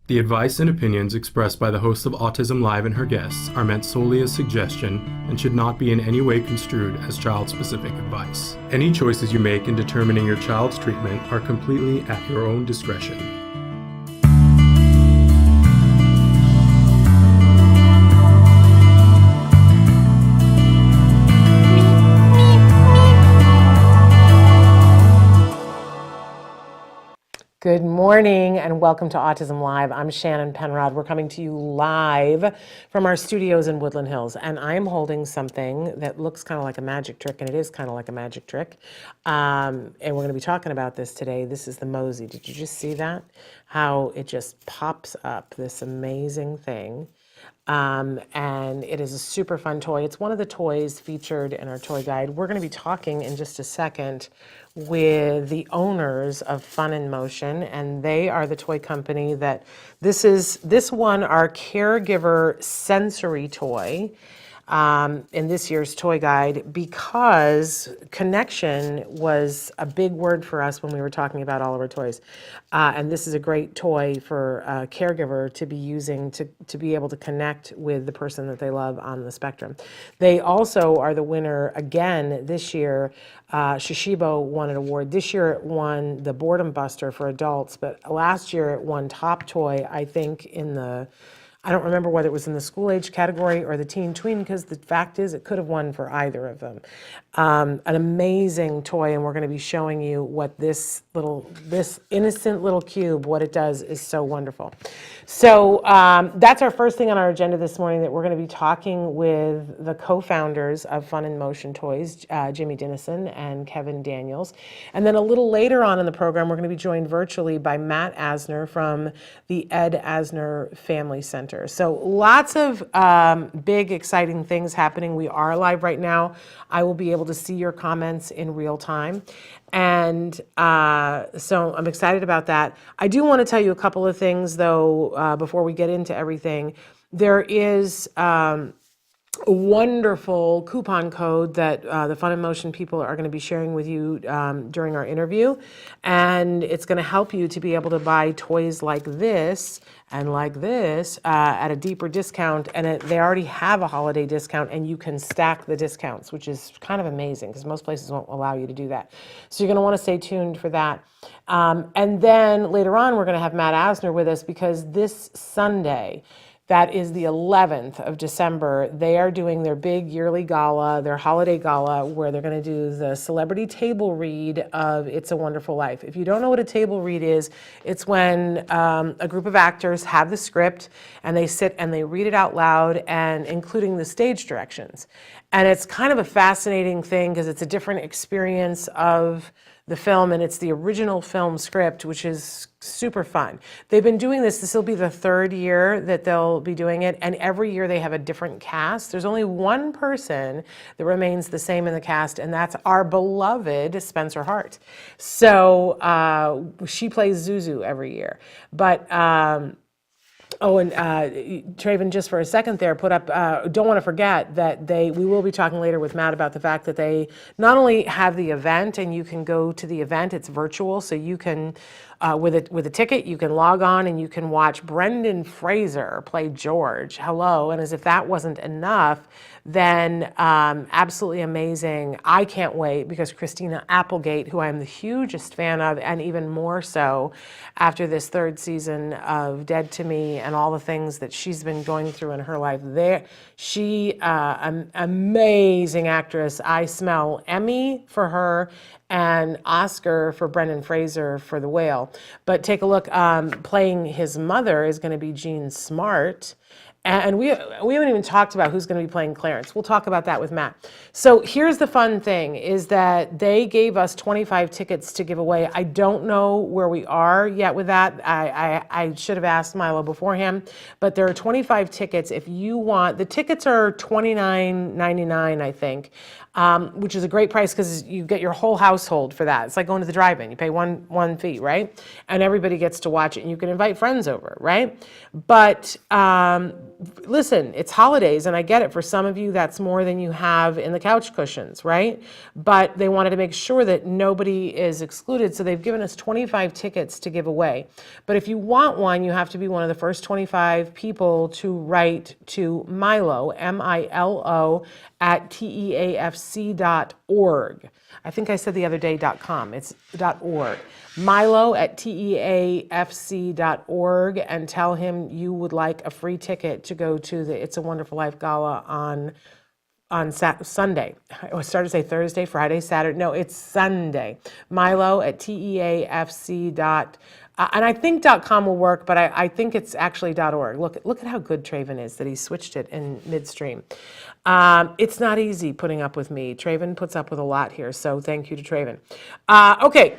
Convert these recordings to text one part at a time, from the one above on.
The advice and opinions expressed by the host of Autism Live and her guests are meant solely as suggestion and should not be in any way construed as child-specific advice. Any choices you make in determining your child's treatment are completely at your own discretion. Good morning and welcome to Autism Live. I'm Shannon Penrod. We're coming to you live from our studios in Woodland Hills, and I'm holding something that looks kind of like a magic trick, and it is kind of like a magic trick. And we're going to be talking about this today. This is the Mosey. Did you just see that? How it just pops up, this amazing thing. And it is a super fun toy. It's one of the toys featured in our toy guide. We're going to be talking in just a second with the owners of Fun in Motion, and they are the toy company that this one, our caregiver sensory toy, in this year's toy guide, because connection was a big word for us when we were talking about all of our toys. And this is a great toy for a caregiver to be using to be able to connect with the person that they love on the spectrum. They also are the winner again this year. Shishibo won an award. This year it won the Boredom Buster for adults, but last year it won top toy, I think, I don't remember whether it was in the school age category or the teen tween, because the fact is it could have won for either of them. An amazing toy, and we're going to be showing you what this innocent little cube, what it does is so wonderful. So that's our first thing on our agenda this morning, that we're going to be talking with the co-founders of Fun in Motion Toys, Jimi Dennison and Kevin Daniels. And then a little later on in the program, we're going to be joined virtually by Matt Asner from the Ed Asner Family Center. So lots of big, exciting things happening. We are live right now. I will be able to see your comments in real time. And so I'm excited about that. I do want to tell you a couple of things, though, before we get into everything. There is a wonderful coupon code that the Fun in Motion people are going to be sharing with you during our interview. And it's going to help you to be able to buy toys like this and like this at a deeper discount. And they already have a holiday discount, and you can stack the discounts, which is kind of amazing because most places won't allow you to do that. So you're going to want to stay tuned for that. And then later on, we're going to have Matt Asner with us, because this Sunday, that is the 11th of December, they are doing their big yearly gala, their holiday gala, where they're going to do the celebrity table read of It's a Wonderful Life. If you don't know what a table read is, it's when a group of actors have the script and they sit and they read it out loud, and including the stage directions. And it's kind of a fascinating thing because it's a different experience of the film, and it's the original film script, which is super fun. They've been doing this. This will be the third year that they'll be doing it, and every year they have a different cast. There's only one person that remains the same in the cast, and that's our beloved Spencer Hart. So she plays Zuzu every year. But Traven, just for a second there, put up, don't want to forget that we will be talking later with Matt about the fact that they not only have the event, and you can go to the event, it's virtual, so you can, with a ticket, you can log on and you can watch Brendan Fraser play George. Hello, and as if that wasn't enough, then absolutely amazing. I can't wait, because Christina Applegate, who I'm the hugest fan of, and even more so after this third season of Dead to Me and all the things that she's been going through in her life, she, amazing actress. I smell Emmy for her and Oscar for Brendan Fraser for The Whale. But take a look, playing his mother is going to be Jean Smart. And we haven't even talked about who's going to be playing Clarence. We'll talk about that with Matt. So here's the fun thing, is that they gave us 25 tickets to give away. I don't know where we are yet with that. I should have asked Milo beforehand, but there are 25 tickets. If you want, the tickets are $29.99, I think. which is a great price because you get your whole household for that. It's like going to the drive-in. You pay one fee, right? And everybody gets to watch it, and you can invite friends over, right? But listen, it's holidays, and I get it. For some of you, that's more than you have in the couch cushions, right? But they wanted to make sure that nobody is excluded, so they've given us 25 tickets to give away. But if you want one, you have to be one of the first 25 people to write to Milo, MILO, at teafc.org. I think I said the other day .com. It's .org. Milo at teafc.org, and tell him you would like a free ticket to go to the It's a Wonderful Life Gala on Sunday. I started to say Thursday, Friday, Saturday. No, it's Sunday. Milo at teafc. And I think .com will work, but I think it's actually .org. Look at how good Traven is that he switched it in midstream. It's not easy putting up with me. Traven puts up with a lot here, so thank you to Traven. Okay.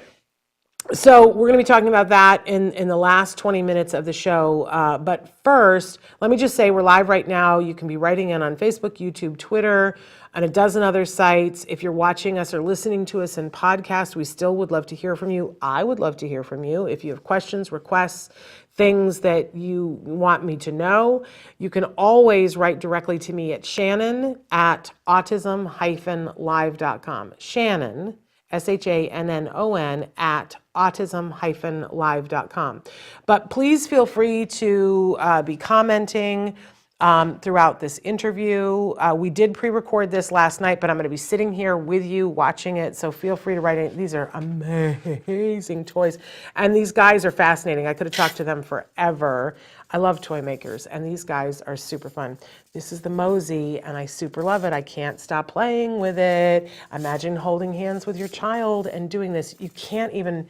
So we're going to be talking about that in the last 20 minutes of the show. But first, let me just say we're live right now. You can be writing in on Facebook, YouTube, Twitter, and a dozen other sites. If you're watching us or listening to us in podcast, we still would love to hear from you. I would love to hear from you. If you have questions, requests, things that you want me to know, you can always write directly to me at Shannon at autism-live.com. Shannon, SHANNON at autism-live.com. But please feel free to be commenting throughout this interview. We did pre-record this last night, but I'm going to be sitting here with you watching it, so feel free to write in. These are amazing toys, and these guys are fascinating. I could have talked to them forever. I love toy makers, and these guys are super fun. This is the Mosey, and I super love it. I can't stop playing with it. Imagine holding hands with your child and doing this. I can't even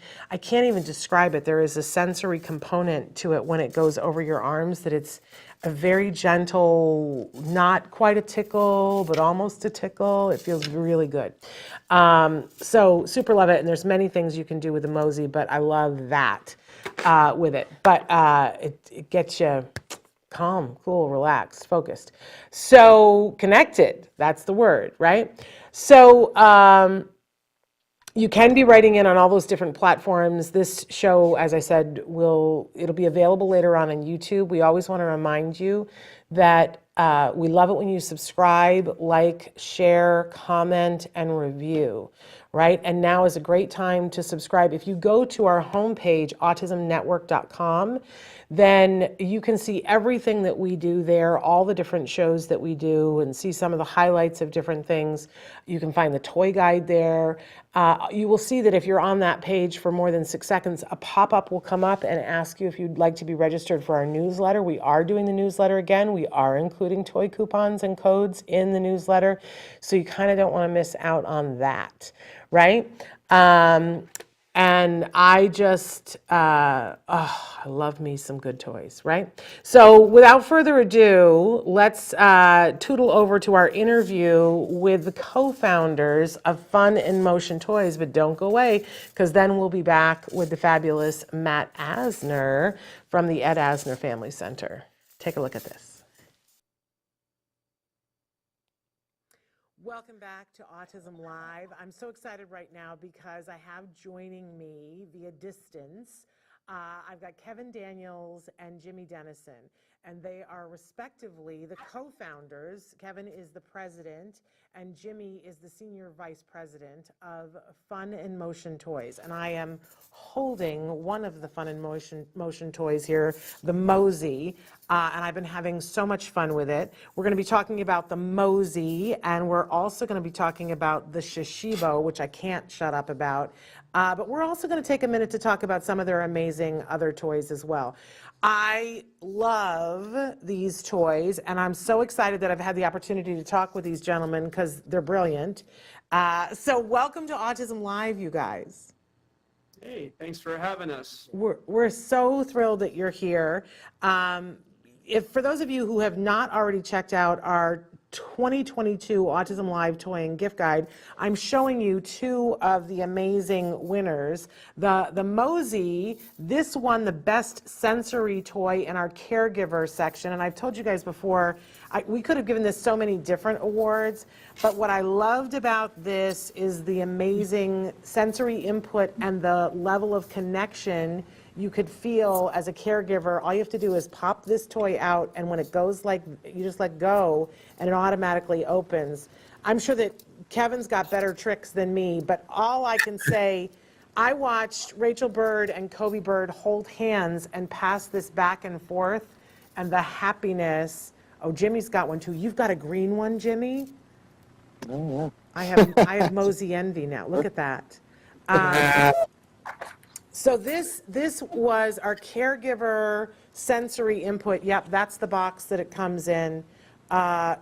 describe it. There is a sensory component to it when it goes over your arms that it's a very gentle, not quite a tickle, but almost a tickle. It feels really good. So super love it, and there's many things you can do with the Mosey, but I love that with it. But it gets you calm, cool, relaxed, focused. So connected, that's the word, right? So you can be writing in on all those different platforms. This show, as I said, it'll be available later on YouTube. We always want to remind you that we love it when you subscribe, like, share, comment, and review, right? And now is a great time to subscribe. If you go to our homepage, autismnetwork.com, then you can see everything that we do there, all the different shows that we do, and see some of the highlights of different things. You can find the toy guide there. You will see that if you're on that page for more than 6 seconds, a pop-up will come up and ask you if you'd like to be registered for our newsletter. We are doing the newsletter again. We are including toy coupons and codes in the newsletter, so you kind of don't want to miss out on that, right? And I just, I love me some good toys, right? So without further ado, let's tootle over to our interview with the co-founders of Fun in Motion Toys. But don't go away, because then we'll be back with the fabulous Matt Asner from the Ed Asner Family Center. Take a look at this. Welcome back to Autism Live. I'm so excited right now because I have joining me via distance, I've got Kevin Daniels and Jimi Dennison, and they are respectively the co-founders. Kevin is the president, and Jimi is the senior vice president of Fun in Motion Toys. And I am holding one of the Fun in Motion toys here, the Mosey, and I've been having so much fun with it. We're going to be talking about the Mosey, and we're also going to be talking about the Shishibo, which I can't shut up about. But we're also going to take a minute to talk about some of their amazing other toys as well. I love these toys, and I'm so excited that I've had the opportunity to talk with these gentlemen because they're brilliant. So welcome to Autism Live, you guys. Hey, thanks for having us. We're so thrilled that you're here. For those of you who have not already checked out our 2022 Autism Live Toy and Gift Guide, I'm showing you two of the amazing winners. The Mosey, this won the best sensory toy in our caregiver section, and I've told you guys before, we could have given this so many different awards, but what I loved about this is the amazing sensory input and the level of connection you could feel as a caregiver. All you have to do is pop this toy out, and when it goes, like, you just let go and it automatically opens. I'm sure that Kevin's got better tricks than me, but all I can say, I watched Rachel Bird and Kobe Bird hold hands and pass this back and forth, and the happiness. Oh, Jimmy's got one too. You've got a green one, Jimmy? Oh, yeah. I have Mosey envy now. Look at that. So this was our caregiver sensory input. Yep, that's the box that it comes in.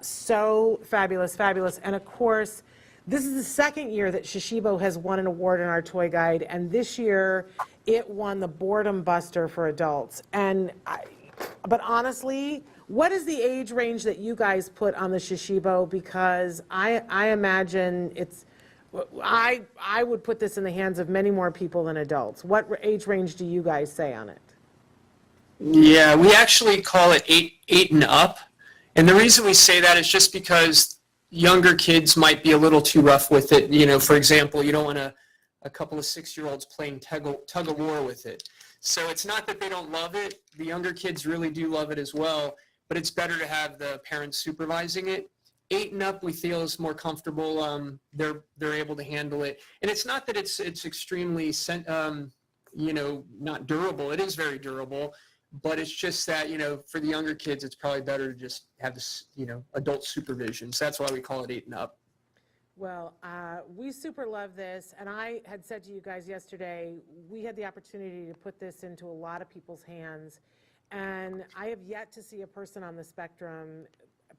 So fabulous, fabulous. And of course, this is the second year that Shishibo has won an award in our toy guide, and this year it won the Boredom Buster for adults. But honestly, what is the age range that you guys put on the Shishibo? Because I imagine I would put this in the hands of many more people than adults. What age range do you guys say on it? Yeah, we actually call it eight and up. And the reason we say that is just because younger kids might be a little too rough with it. You know, for example, you don't want a couple of 6-year-olds playing tug of war with it. So it's not that they don't love it. The younger kids really do love it as well, but it's better to have the parents supervising it. 8 and up, we feel, is more comfortable. They're able to handle it, and it's not that it's extremely not durable. It is very durable, but it's just that, for the younger kids, it's probably better to just have this adult supervision. So that's why we call it 8 and up. Well, we super love this, and I had said to you guys yesterday, we had the opportunity to put this into a lot of people's hands, and I have yet to see a person on the spectrum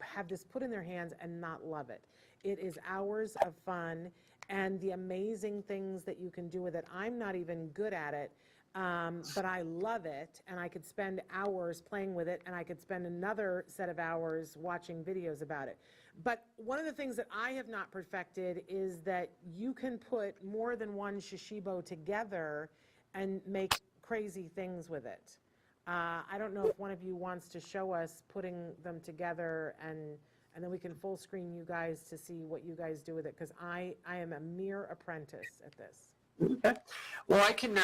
have this put in their hands and not love it. It is hours of fun, and the amazing things that you can do with it. I'm not even good at it, but I love it, and I could spend hours playing with it, and I could spend another set of hours watching videos about it. But one of the things that I have not perfected is that you can put more than one Shishibo together and make crazy things with it. I don't know if one of you wants to show us putting them together, and then we can full screen you guys to see what you guys do with it, because I am a mere apprentice at this. Okay. Well, I can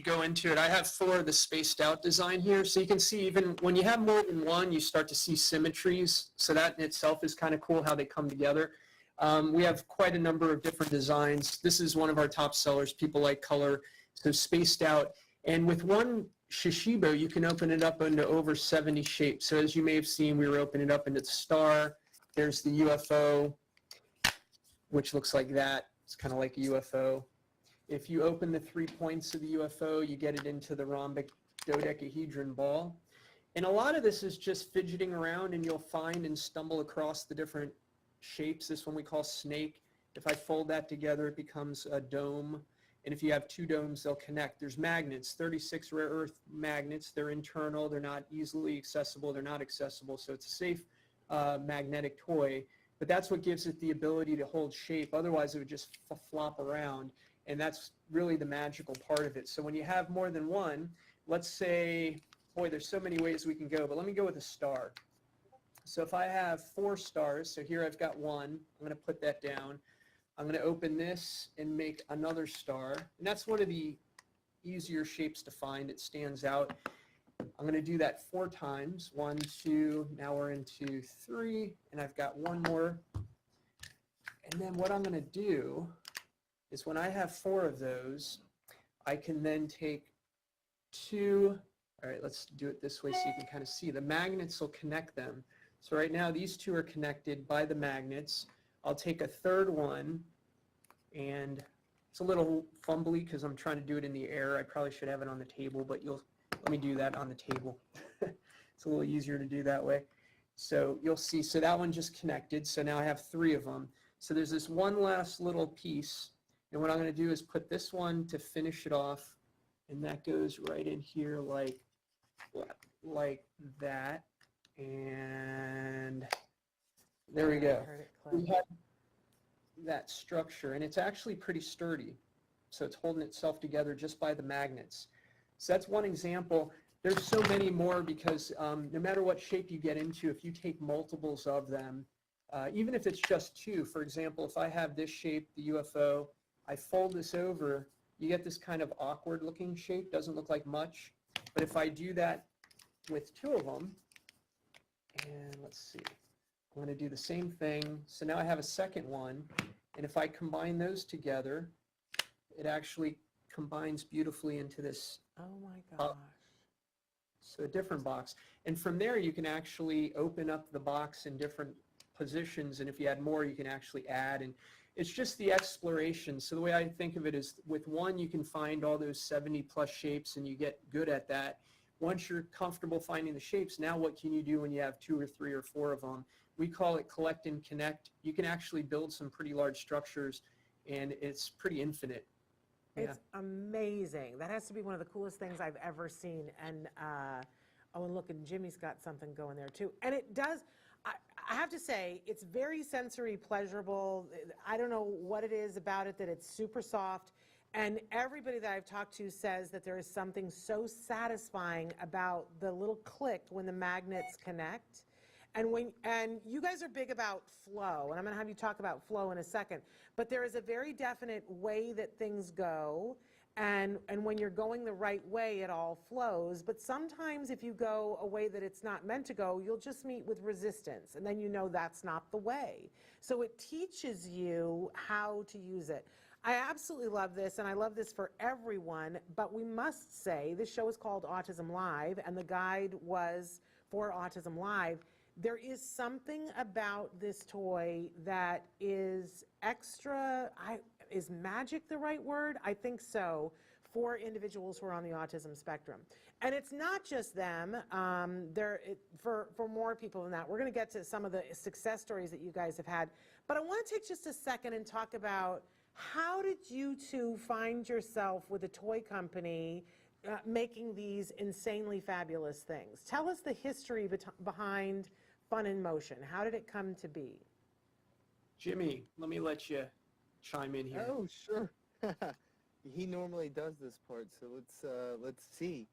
go into it. I have 4 of the spaced out design here. So you can see, even when you have more than one, you start to see symmetries. So that in itself is kind of cool how they come together. We have quite a number of different designs. This is one of our top sellers. People like color, so spaced out. And with one Shishibo, you can open it up into over 70 shapes. So as you may have seen, we were opening it up into the star. There's the UFO, which looks like that. It's kind of like a UFO. If you open the 3 points of the UFO, you get it into the rhombic dodecahedron ball. And a lot of this is just fidgeting around, and you'll find and stumble across the different shapes. This one we call snake. If I fold that together, it becomes a dome. And if you have 2 domes, they'll connect. There's magnets, 36 rare earth magnets. They're internal. They're not easily accessible. They're not accessible. So it's a safe magnetic toy. But that's what gives it the ability to hold shape. Otherwise, it would just flop around. And that's really the magical part of it. So when you have more than one, let's say, boy, there's so many ways we can go, but let me go with a star. So if I have 4 stars, so here I've got 1, I'm going to put that down. I'm going to open this and make another star. And that's one of the easier shapes to find. It stands out. I'm going to do that 4 times. 1, 2, now we're into 3, and I've got 1 more. And then what I'm going to do is when I have 4 of those, I can then take 2, all right, let's do it this way so you can kind of see. The magnets will connect them. So right now these 2 are connected by the magnets. I'll take a 3rd one, and it's a little fumbly because I'm trying to do it in the air. I probably should have it on the table, but let me do that on the table. It's a little easier to do that way. So you'll see, so that one just connected. So now I have 3 of them. So there's this one last little piece. And what I'm going to do is put this one to finish it off, and that goes right in here like that. And there we go. We have that structure, and it's actually pretty sturdy. So it's holding itself together just by the magnets. So that's one example. There's so many more because no matter what shape you get into, if you take multiples of them, even if it's just two, for example, if I have this shape, the UFO, I fold this over, you get this kind of awkward looking shape, doesn't look like much. But if I do that with two of them, and let's see, I'm going to do the same thing. So now I have a second one, and if I combine those together, it actually combines beautifully into this. Oh my gosh. So a different box. And from there, you can actually open up the box in different positions. And if you add more, you can actually add. And it's just the exploration. So the way I think of it is with one, you can find all those 70 plus shapes and you get good at that. Once you're comfortable finding the shapes, now what can you do when you have 2 or 3 or 4 of them? We call it collect and connect. You can actually build some pretty large structures and it's pretty infinite. It's amazing. That has to be one of the coolest things I've ever seen. And oh, and look, and Jimmy's got something going there too. And it does. I have to say, it's very sensory pleasurable. I don't know what it is about it that it's super soft. And everybody that I've talked to says that there is something so satisfying about the little click when the magnets connect. And you guys are big about flow, and I'm going to have you talk about flow in a second. But there is a very definite way that things go, and when you're going the right way, it all flows. But sometimes if you go a way that it's not meant to go, you'll just meet with resistance, and then you know that's not the way. So it teaches you how to use it. I absolutely love this, and I love this for everyone, but we must say this show is called Autism Live, and the guide was for Autism Live. There is something about this toy that is extra, is magic the right word? I think so, for individuals who are on the autism spectrum. And it's not just them, for more people than that. We're gonna get to some of the success stories that you guys have had, but I wanna take just a second and talk about how did you two find yourself with a toy company making these insanely fabulous things? Tell us the history behind Fun in Motion. How did it come to be? Jimmy, let me let you chime in here. Oh, sure. He normally does this part, so let's see.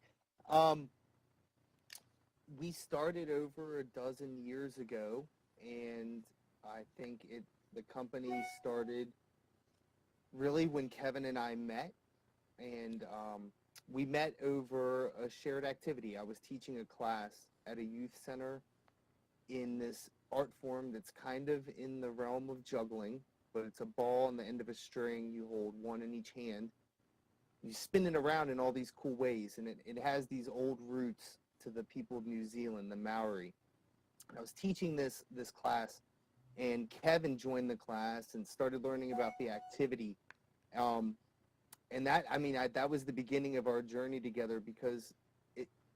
We started over a dozen years ago, and I think the company started really when Kevin and I met, and we met over a shared activity. I was teaching a class at a youth center in this art form that's kind of in the realm of juggling, but it's a ball on the end of a string. You hold one in each hand. You spin it around in all these cool ways, and it has these old roots to the people of New Zealand, the Maori. I was teaching this class, and Kevin joined the class and started learning about the activity. And that was the beginning of our journey together, because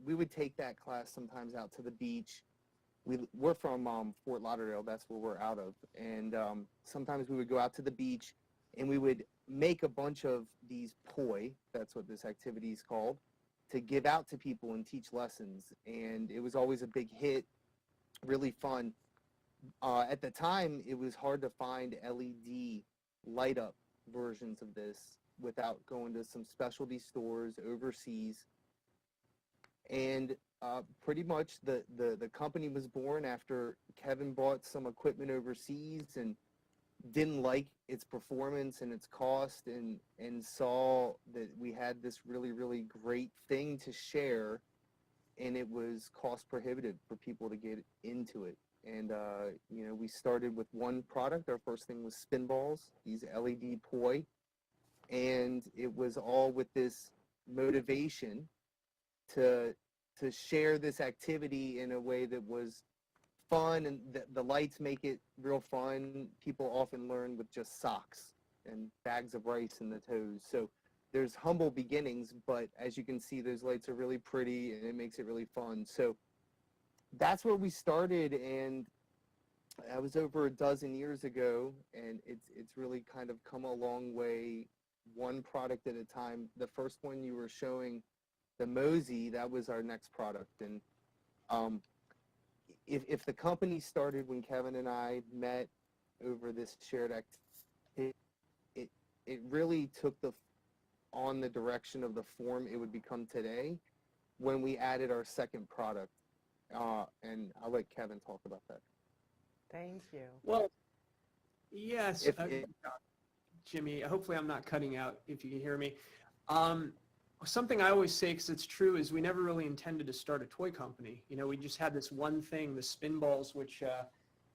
we would take that class sometimes out to the beach. We're from Fort Lauderdale, that's where we're out of. And sometimes we would go out to the beach and we would make a bunch of these poi, that's what this activity is called, to give out to people and teach lessons. And it was always a big hit, really fun. At the time, it was hard to find LED light up versions of this without going to some specialty stores overseas. And pretty much the company was born after Kevin bought some equipment overseas and didn't like its performance and its cost, and saw that we had this really, really great thing to share, and it was cost prohibitive for people to get into it. And we started with one product. Our first thing was spin balls, these LED poi, and it was all with this motivation to share this activity in a way that was fun, and the lights make it real fun. People often learn with just socks and bags of rice in the toes. So there's humble beginnings, but as you can see, those lights are really pretty and it makes it really fun. So that's where we started, and that was over a dozen years ago, and it's really kind of come a long way, one product at a time. The first one you were showing, the Mosey, that was our next product. And if the company started when Kevin and I met over this shared activity, it really took on the direction of the form it would become today. when we added our second product. And I'll let Kevin talk about that. Thank you. Well, yes, If Jimmy, hopefully I'm not cutting out if you can hear me. Um, Something I always say, because it's true, is we never really intended to start a toy company. You know, we just had this one thing, the spin balls, which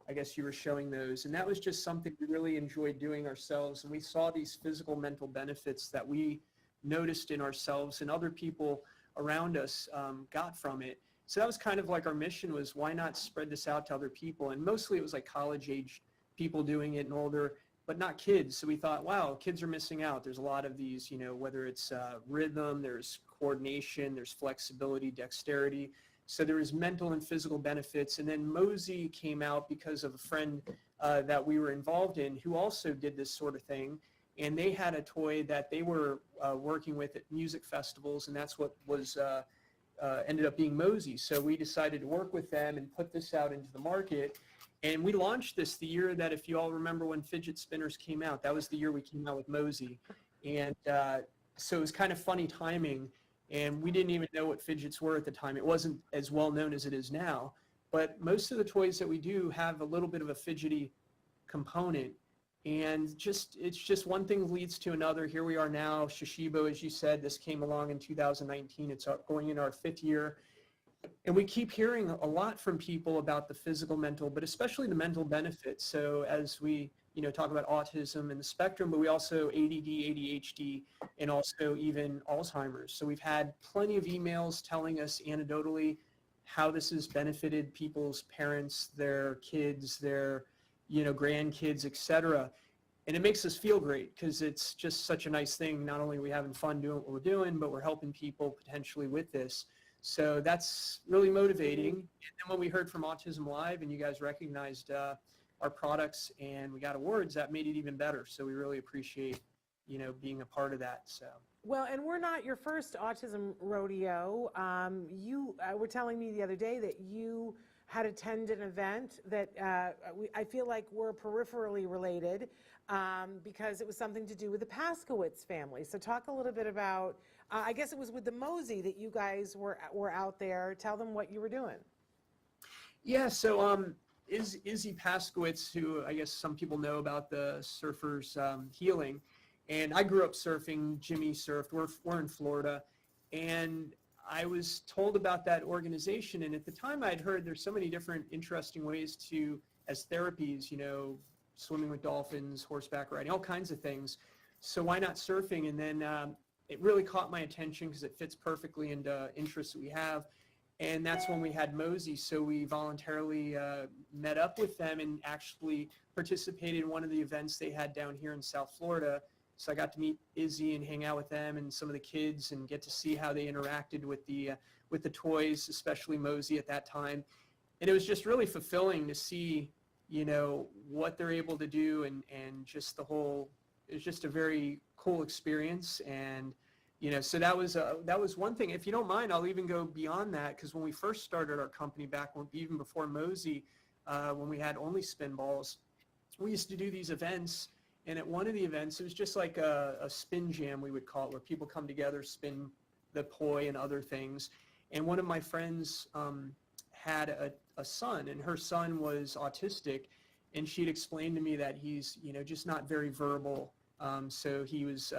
I guess you were showing those. And that was just something we really enjoyed doing ourselves. And we saw these physical, mental benefits that we noticed in ourselves and other people around us got from it. So that was kind of like our mission, was why not spread this out to other people? And mostly it was like college-age people doing it and older, but not kids. So we thought, wow, kids are missing out. There's a lot of these, you know, whether it's rhythm, there's coordination, there's flexibility, dexterity. So there was mental and physical benefits. And then Mosey came out because of a friend that we were involved in who also did this sort of thing. And they had a toy that they were working with at music festivals, and that's what was ended up being Mosey. So we decided to work with them and put this out into the market. And we launched this the year that, if you all remember when fidget spinners came out, that was the year we came out with Mosey. And so it was kind of funny timing. And we didn't even know what fidgets were at the time. It wasn't as well known as it is now. But most of the toys that we do have a little bit of a fidgety component. And it's just one thing leads to another. Here we are now, Shishibo, as you said, this came along in 2019. It's going in our 5th year. And we keep hearing a lot from people about the physical, mental, but especially the mental benefits. So as we, you know, talk about autism and the spectrum, but we also ADD, ADHD, and also even Alzheimer's. So we've had plenty of emails telling us anecdotally how this has benefited people's parents, their kids, their, you know, grandkids, etc. And it makes us feel great because it's just such a nice thing. Not only are we having fun doing what we're doing, but we're helping people potentially with this. So that's really motivating. And then when we heard from Autism Live and you guys recognized our products and we got awards, that made it even better. So we really appreciate, you know, being a part of that. So. Well, and we're not your first autism rodeo. You were telling me the other day that you had attended an event that I feel like we're peripherally related because it was something to do with the Paskowitz family. So talk a little bit about, I guess it was with the Mosey that you guys were out there. Tell them what you were doing. Yeah, so Izzy Paskowitz, who I guess some people know about the surfers healing, and I grew up surfing. Jimmy surfed. We're in Florida, and I was told about that organization, and at the time I'd heard there's so many different interesting ways to, as therapies, you know, swimming with dolphins, horseback riding, all kinds of things. So why not surfing? And then it really caught my attention because it fits perfectly into interests that we have. And that's when we had Mosey. So we voluntarily met up with them and actually participated in one of the events they had down here in South Florida. So I got to meet Izzy and hang out with them and some of the kids and get to see how they interacted with the toys, especially Mosey at that time. And it was just really fulfilling to see, you know, what they're able to do and just the whole, it was just a very cool experience. And, you know, so that was one thing. If you don't mind, I'll even go beyond that, because when we first started our company back even before Mosey, when we had only spin balls, we used to do these events. And at one of the events, it was just like a spin jam, we would call it, where people come together, spin the poi and other things. And one of my friends had a son, and her son was autistic, and she'd explained to me that he's, you know, just not very verbal. So he was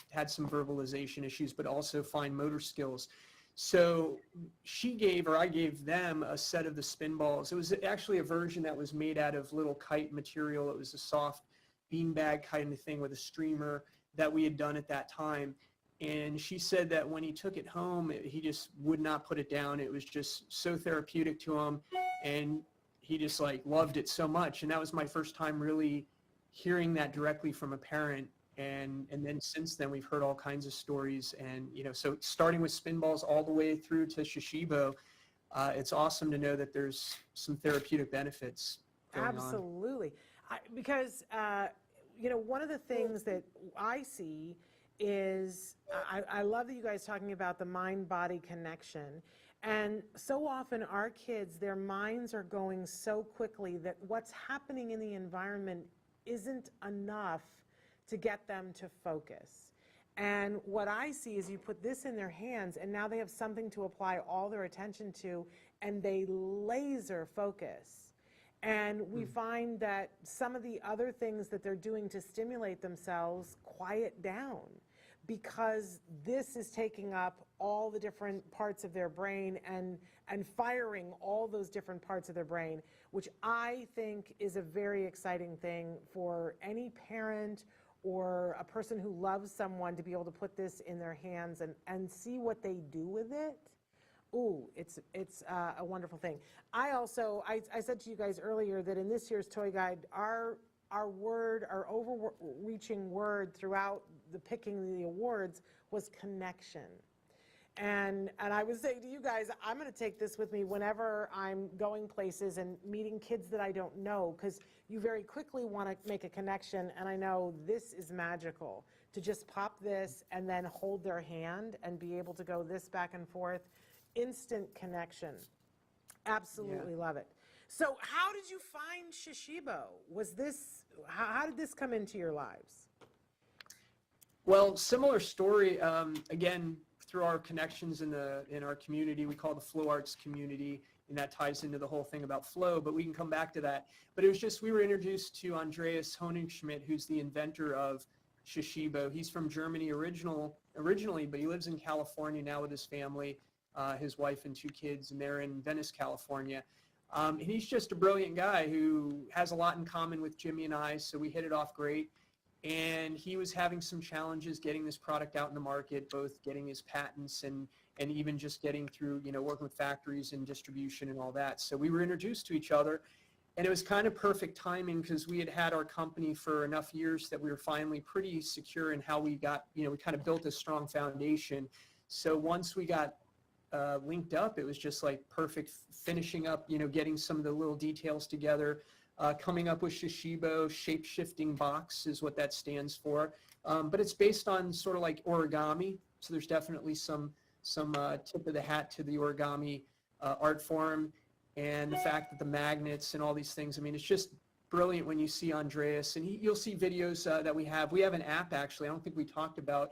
had some verbalization issues, but also fine motor skills. So I gave them a set of the spin balls. It was actually a version that was made out of little kite material. It was a soft beanbag kind of thing with a streamer that we had done at that time. And she said that when he took it home, he just would not put it down. It was just so therapeutic to him, and he just like loved it so much. And that was my first time really hearing that directly from a parent. And then since then, we've heard all kinds of stories. And, you know, so starting with spin balls all the way through to Shishibo, it's awesome to know that there's some therapeutic benefits going on. Absolutely. Because, you know, one of the things that I see is, I love that you guys talking about the mind-body connection. And so often our kids, their minds are going so quickly that what's happening in the environment isn't enough to get them to focus. And what I see is you put this in their hands, and now they have something to apply all their attention to, and they laser focus. And we find that some of the other things that they're doing to stimulate themselves quiet down, because this is taking up all the different parts of their brain and firing all those different parts of their brain, which I think is a very exciting thing for any parent or a person who loves someone to be able to put this in their hands and see what they do with it. Ooh, it's a wonderful thing. I said to you guys earlier that in this year's toy guide, our overreaching word throughout the picking of the awards was connection. And I was saying to you guys, I'm going to take this with me whenever I'm going places and meeting kids that I don't know, because you very quickly want to make a connection, and I know this is magical, to just pop this and then hold their hand and be able to go this back and forth. Instant connection. Absolutely love it. So how did you find Shishibo? How did this come into your lives? Well, similar story, again, through our connections in our community. We call the flow arts community, and that ties into the whole thing about flow, but we can come back to that. But it was just, we were introduced to Andreas Honigschmidt, who's the inventor of Shishibo. He's from Germany originally, but he lives in California now with his family, his wife and 2 kids, and they're in Venice, California. And he's just a brilliant guy who has a lot in common with Jimmy and I, so we hit it off great. And he was having some challenges getting this product out in the market, both getting his patents and even just getting through, working with factories and distribution and all that. So we were introduced to each other, and it was kind of perfect timing because we had our company for enough years that we were finally pretty secure in how we got, we kind of built a strong foundation. So once we got linked up, it was just like perfect finishing up, getting some of the little details together. Coming up with Shishibo, shape-shifting box is what that stands for. But it's based on sort of like origami, so there's definitely some tip of the hat to the origami art form, and the fact that the magnets and all these things, I mean, it's just brilliant when you see Andreas, and you'll see videos that we have. We have an app, actually, I don't think we talked about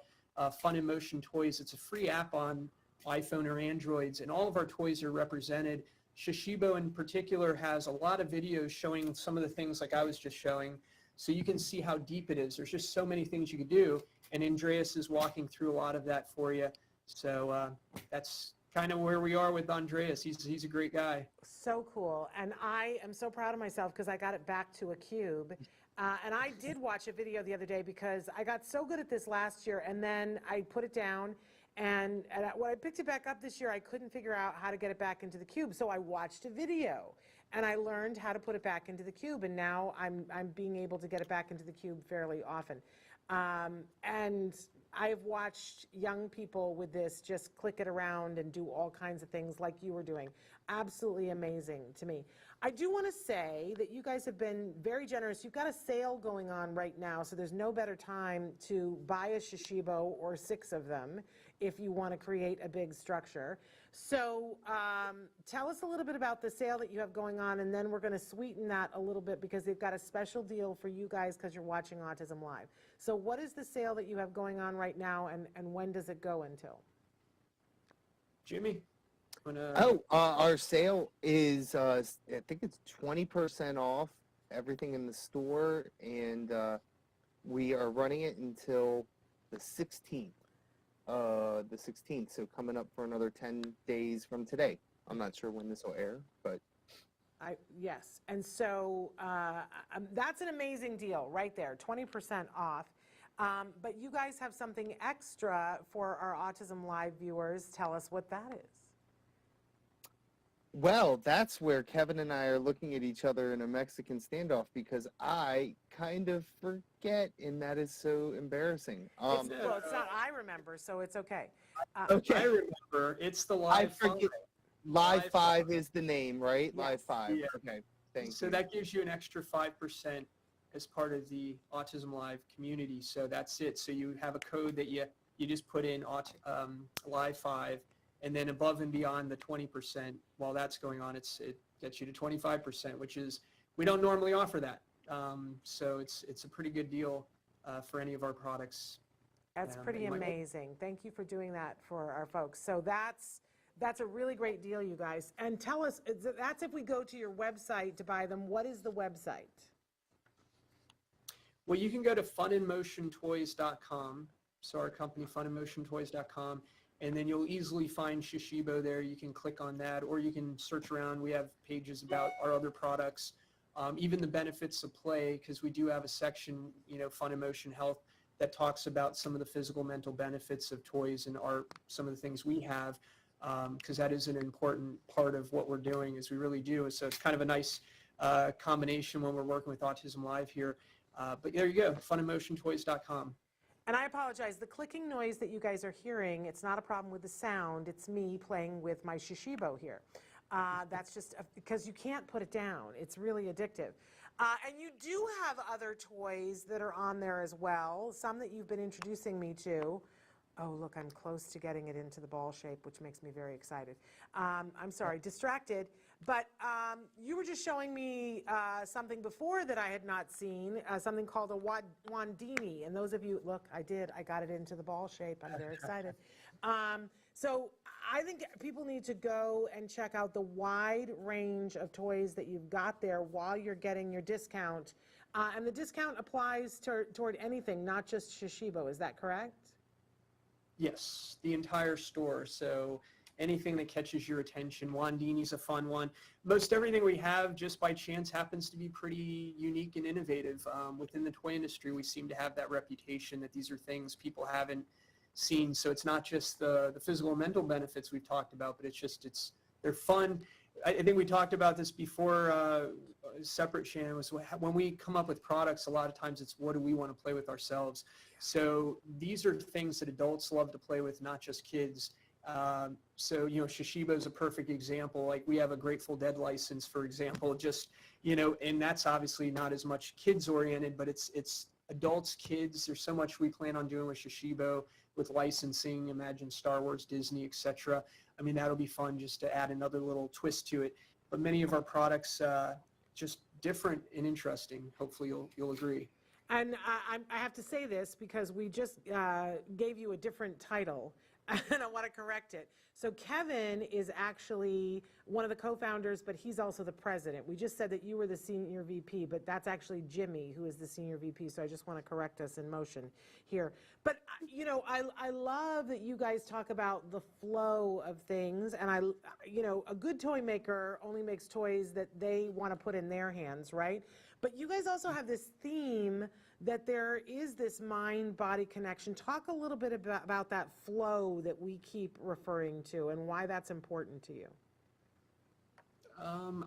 Fun in Motion Toys. It's a free app on iPhone or Androids, and all of our toys are represented. Shishibo in particular has a lot of videos showing some of the things like I was just showing, so you can see how deep it is. There's just so many things you could do, and Andreas is walking through a lot of that for you. So that's kind of where we are with Andreas. He's a great guy. So cool. And I am so proud of myself because I got it back to a cube. And I did watch a video the other day because I got so good at this last year, and then I put it down. And when I picked it back up this year, I couldn't figure out how to get it back into the cube. So I watched a video, and I learned how to put it back into the cube. And now I'm being able to get it back into the cube fairly often. And I've watched young people with this just click it around and do all kinds of things like you were doing. Absolutely amazing to me. I do want to say that you guys have been very generous. You've got a sale going on right now, so there's no better time to buy a Shishibo or 6 of them if you want to create a big structure. So tell us a little bit about the sale that you have going on, and then we're going to sweeten that a little bit because they've got a special deal for you guys because you're watching Autism Live. So what is the sale that you have going on right now, and when does it go until? Jimmy? Our sale is, I think it's 20% off everything in the store, and we are running it until the 16th. So coming up for another 10 days from today. I'm not sure when this will air, but yes. And so that's an amazing deal right there, 20% off. But you guys have something extra for our Autism Live viewers. Tell us what that is. Well, that's where Kevin and I are looking at each other in a Mexican standoff because I kind of forget, and that is so embarrassing. Well, it's not I remember, so it's okay. Okay. I remember. It's the Live 5. Live 5 is the name, right? Yes. Live 5. Yeah. Okay. Thank you. So that gives you an extra 5% as part of the Autism Live community. So that's it. So you have a code that you just put in Live 5. And then above and beyond the 20%, while that's going on, it gets you to 25%, which is, we don't normally offer that. So it's a pretty good deal for any of our products. That's pretty You might- amazing. Thank you for doing that for our folks. So that's a really great deal, you guys. And tell us, that's if we go to your website to buy them. What is the website? Well, you can go to funandmotiontoys.com. So our company, funandmotiontoys.com. And then you'll easily find Shishibo there. You can click on that, or you can search around. We have pages about our other products, even the benefits of play, because we do have a section, Fun and Motion Health, that talks about some of the physical, mental benefits of toys and some of the things we have, because that is an important part of what we're doing, is we really do. So it's kind of a nice combination when we're working with Autism Live here. But there you go, funandmotiontoys.com. And I apologize, the clicking noise that you guys are hearing, it's not a problem with the sound, it's me playing with my Shishibo here. That's just because you can't put it down. It's really addictive. And you do have other toys that are on there as well, some that you've been introducing me to. Oh, look, I'm close to getting it into the ball shape, which makes me very excited. I'm sorry, distracted. But you were just showing me something before that I had not seen, something called a Wandini. And those of you, look, I got it into the ball shape. I'm very excited. So I think people need to go and check out the wide range of toys that you've got there while you're getting your discount. And the discount applies toward anything, not just Shishibo. Is that correct? Yes, the entire store. So anything that catches your attention. Wandini's a fun one. Most everything we have, just by chance, happens to be pretty unique and innovative. Within the toy industry, we seem to have that reputation that these are things people haven't seen. So it's not just the physical and mental benefits we've talked about, but they're fun. I think we talked about this before, separate, Shannon, was when we come up with products, a lot of times it's what do we want to play with ourselves. So these are things that adults love to play with, not just kids. So, Shishibo is a perfect example. Like, we have a Grateful Dead license, for example, and that's obviously not as much kids oriented, but it's adults, kids. There's so much we plan on doing with Shishibo, with licensing, imagine Star Wars, Disney, etc. I mean, that'll be fun just to add another little twist to it. But many of our products, just different and interesting. Hopefully you'll agree. And I have to say this because we just gave you a different title, and I want to correct it. So Kevin is actually one of the co-founders, but he's also the president. We just said that you were the senior VP, but that's actually Jimmy who is the senior VP, so I just want to correct us in motion here. But, I love that you guys talk about the flow of things, and a good toy maker only makes toys that they want to put in their hands, right? But you guys also have this theme that there is this mind-body connection. Talk a little bit about that flow that we keep referring to and why that's important to you.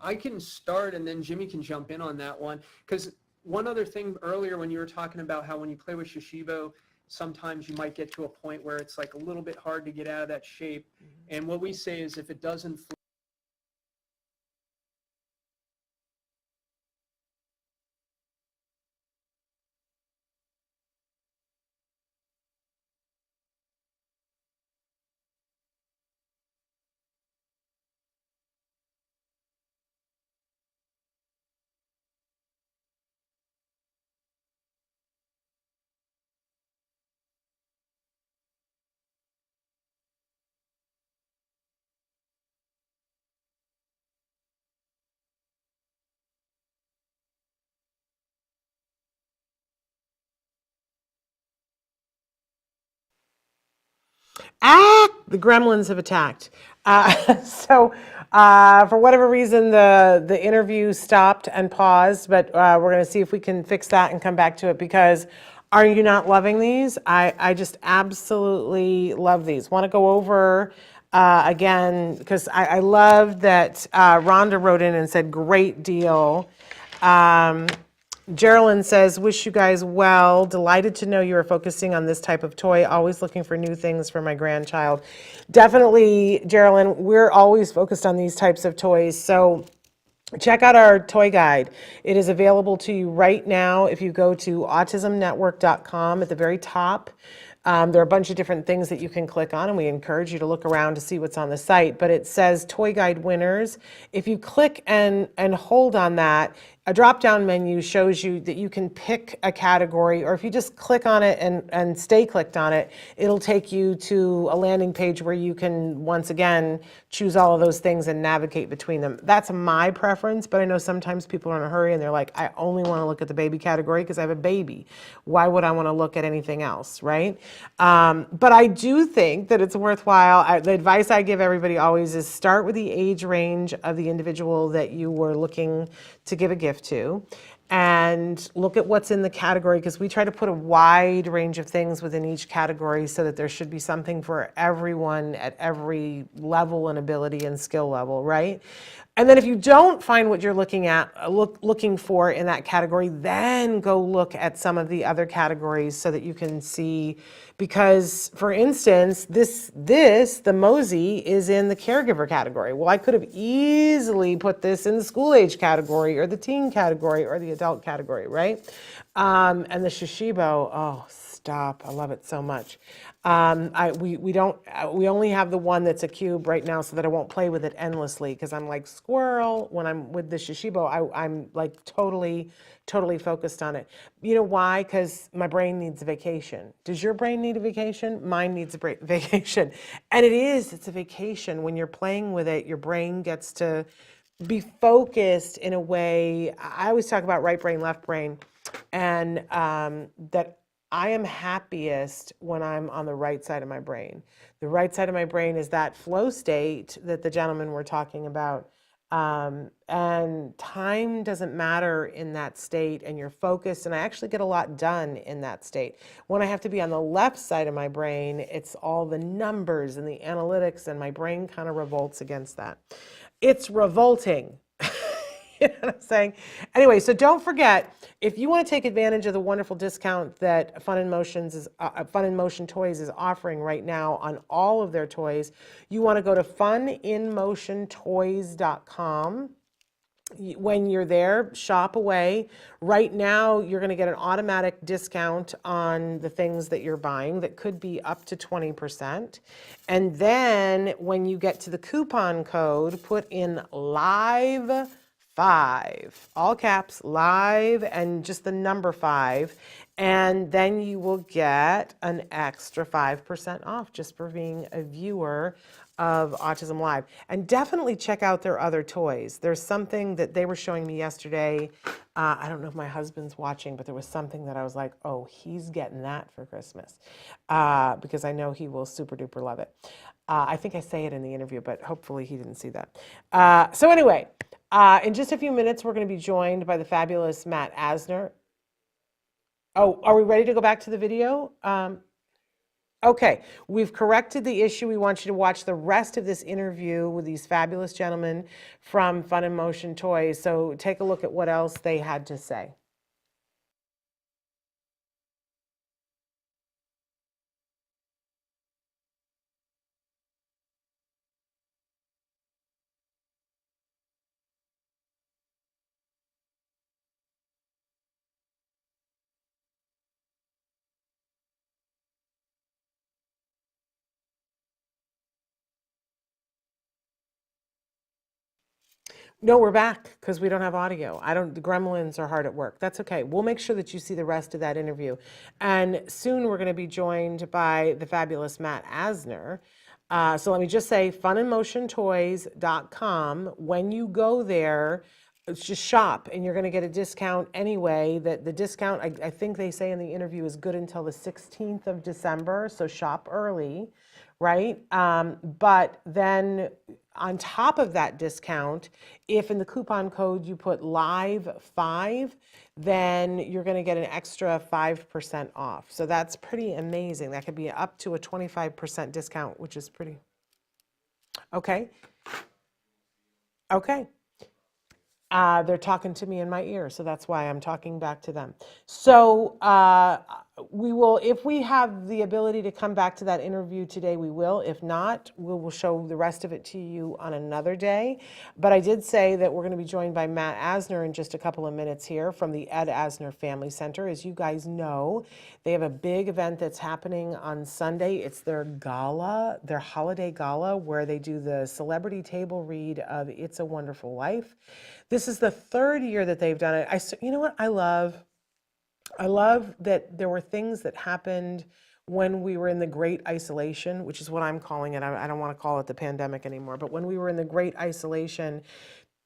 I can start, and then Jimmy can jump in on that one. Because one other thing earlier, when you were talking about how when you play with Shishibo, sometimes you might get to a point where it's like a little bit hard to get out of that shape. Mm-hmm. And what we say is if it doesn't flow, The gremlins have attacked. For whatever reason, the interview stopped and paused, but we're going to see if we can fix that and come back to it, because are you not loving these? I just absolutely love these. Want to go over again, because I love that Rhonda wrote in and said, great deal. Geraldine says, wish you guys well. Delighted to know you are focusing on this type of toy. Always looking for new things for my grandchild. Definitely, Geraldine, we're always focused on these types of toys. So check out our toy guide. It is available to you right now if you go to autismnetwork.com at the very top. There are a bunch of different things that you can click on, and we encourage you to look around to see what's on the site. But it says Toy Guide Winners. If you click and hold on that, a drop-down menu shows you that you can pick a category, or if you just click on it and stay clicked on it, it'll take you to a landing page where you can, once again, choose all of those things and navigate between them. That's my preference, but I know sometimes people are in a hurry and they're like, I only want to look at the baby category because I have a baby. Why would I want to look at anything else, right? But I do think that it's worthwhile. The advice I give everybody always is start with the age range of the individual that you were looking to give a gift to, and look at what's in the category, because we try to put a wide range of things within each category so that there should be something for everyone at every level and ability and skill level, right? And then if you don't find what you're looking for in that category, then go look at some of the other categories so that you can see, because for instance, the Mosey is in the caregiver category. Well, I could have easily put this in the school age category or the teen category or the adult category, right? And the Shishibo, oh, stop, I love it so much. We only have the one that's a cube right now so that I won't play with it endlessly, because I'm like squirrel when I'm with the Shishibo. I'm like totally focused on it. You know why? Because my brain needs a vacation. Does your brain need a vacation? Mine needs a vacation. And it's a vacation. When you're playing with it, your brain gets to be focused in a way. I always talk about right brain, left brain, and that I am happiest when I'm on the right side of my brain. The right side of my brain is that flow state that the gentlemen were talking about. And time doesn't matter in that state, and you're focused, and I actually get a lot done in that state. When I have to be on the left side of my brain, it's all the numbers and the analytics, and my brain kind of revolts against that. It's revolting. You know what I'm saying? Anyway, so don't forget, if you want to take advantage of the wonderful discount that Fun in Motion Toys is offering right now on all of their toys, you want to go to funinmotiontoys.com. When you're there, shop away. Right now, you're going to get an automatic discount on the things that you're buying that could be up to 20%. And then when you get to the coupon code, put in live 5, all caps, live, and just the number 5, and then you will get an extra 5% off just for being a viewer of Autism Live. And definitely check out their other toys. There's something that they were showing me yesterday. I don't know if my husband's watching, but there was something that I was like, oh, he's getting that for Christmas, because I know he will super duper love it. I think I say it in the interview, but hopefully he didn't see that. So anyway, in just a few minutes, we're going to be joined by the fabulous Matt Asner. Oh, are we ready to go back to the video? Okay, we've corrected the issue. We want you to watch the rest of this interview with these fabulous gentlemen from Fun in Motion Toys. So take a look at what else they had to say. No, we're back because we don't have audio. The gremlins are hard at work. That's okay. We'll make sure that you see the rest of that interview. And soon we're going to be joined by the fabulous Matt Asner. So let me just say, funinmotiontoys.com. When you go there, it's just shop, and you're going to get a discount anyway. That the discount, I think they say in the interview, is good until the 16th of December. So shop early, right? But then on top of that discount, if in the coupon code you put live 5, then you're going to get an extra 5% off. So that's pretty amazing. That could be up to a 25% discount, which is pretty. Okay. Okay. They're talking to me in my ear, so that's why I'm talking back to them. So we will, if we have the ability to come back to that interview today, we will. If not, we will show the rest of it to you on another day. But I did say that we're going to be joined by Matt Asner in just a couple of minutes here from the Ed Asner Family Center. As you guys know, they have a big event that's happening on Sunday. It's their gala, their holiday gala, where they do the celebrity table read of It's a Wonderful Life. This is the third year that they've done it. You know what I love? I love that there were things that happened when we were in the great isolation, which is what I'm calling it. I don't want to call it the pandemic anymore, but when we were in the great isolation,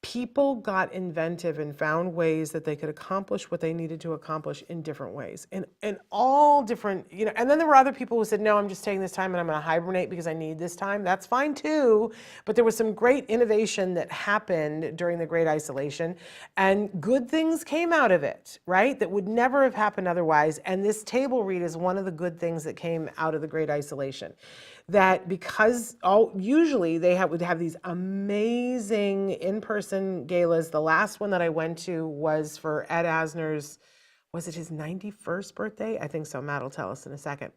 people got inventive and found ways that they could accomplish what they needed to accomplish in different ways, in all different, and then there were other people who said, no, I'm just taking this time and I'm going to hibernate because I need this time. That's fine too. But there was some great innovation that happened during the great isolation, and good things came out of it, right? That would never have happened otherwise. And this table read is one of the good things that came out of the great isolation. That because usually they would have these amazing in-person galas. The last one that I went to was for Ed Asner's, was it his 91st birthday? I think so. Matt will tell us in a second.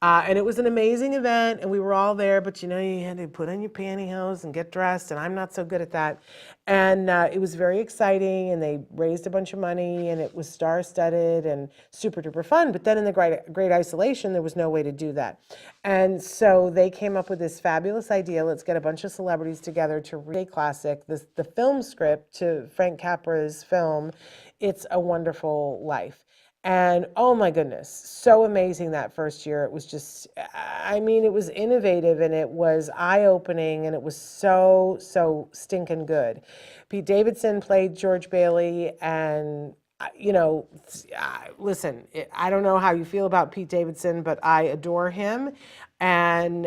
And it was an amazing event, and we were all there, but you had to put on your pantyhose and get dressed, and I'm not so good at that. And it was very exciting, and they raised a bunch of money, and it was star-studded and super duper fun. But then in the great isolation, there was no way to do that. And so they came up with this fabulous idea. Let's get a bunch of celebrities together to read a classic, the film script to Frank Capra's film, It's a Wonderful Life. And oh my goodness, so amazing that first year. It was just, it was innovative and it was eye-opening and it was so stinking good. Pete Davison played George Bailey, and listen, I don't know how you feel about Pete Davison, but I adore him. And,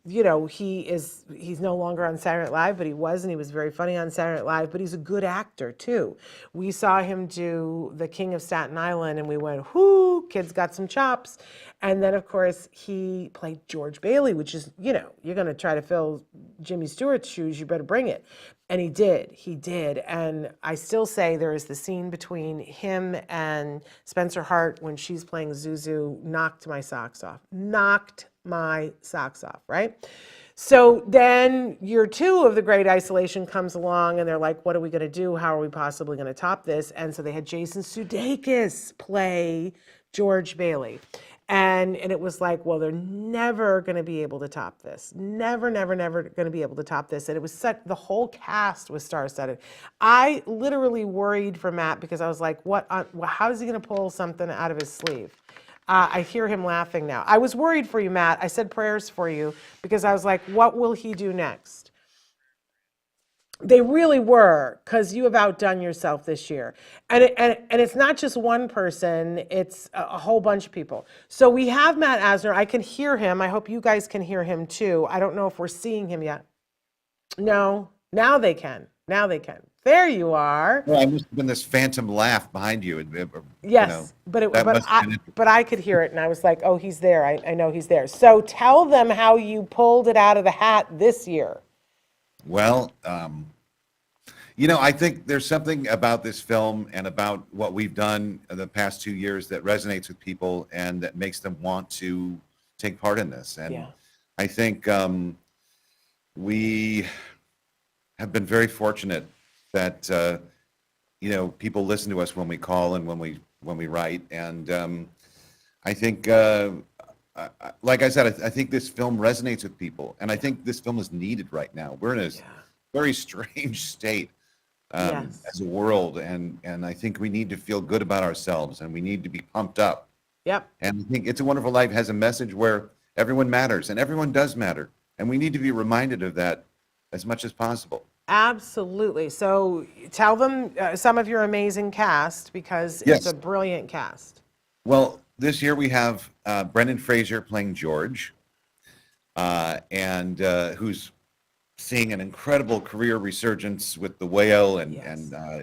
he's no longer on Saturday Night Live, but he was, and he was very funny on Saturday Night Live, but he's a good actor too. We saw him do The King of Staten Island and we went, whoo, kid's got some chops. And then of course he played George Bailey, which is, you're going to try to fill Jimmy Stewart's shoes, you better bring it. And he did. And I still say there is the scene between him and Spencer Hart when she's playing Zuzu, knocked my socks off, right? So then year two of the Great Isolation comes along and they're like, what are we going to do? How are we possibly going to top this? And so they had Jason Sudeikas play George Bailey. And it was like, well, they're never going to be able to top this. Never going to be able to top this. And it was the whole cast was star-studded. I literally worried for Matt because I was like, how is he going to pull something out of his sleeve? I hear him laughing now. I was worried for you, Matt. I said prayers for you because I was like, what will he do next? They really were, because you have outdone yourself this year. And it's not just one person, it's a whole bunch of people. So we have Matt Asner. I can hear him. I hope you guys can hear him too. I don't know if we're seeing him yet. No, now they can. There you are. Well, I must have been this phantom laugh behind you. Yes, but I could hear it, and I was like, oh, he's there. I know he's there. So tell them how you pulled it out of the hat this year. Well, I think there's something about this film and about what we've done in the past 2 years that resonates with people and that makes them want to take part in this. And yeah. I think we have been very fortunate that people listen to us when we call and when we write. And I think, like I said, I think this film resonates with people, and I think this film is needed right now. We're in a very strange state as a world, and I think we need to feel good about ourselves, and we need to be pumped up. Yep. And I think It's a Wonderful Life has a message where everyone matters, and everyone does matter, and we need to be reminded of that as much as possible. Absolutely. So tell them some of your amazing cast, because it's a brilliant cast. Well, this year we have Brendan Fraser playing George, and who's seeing an incredible career resurgence with The Whale, and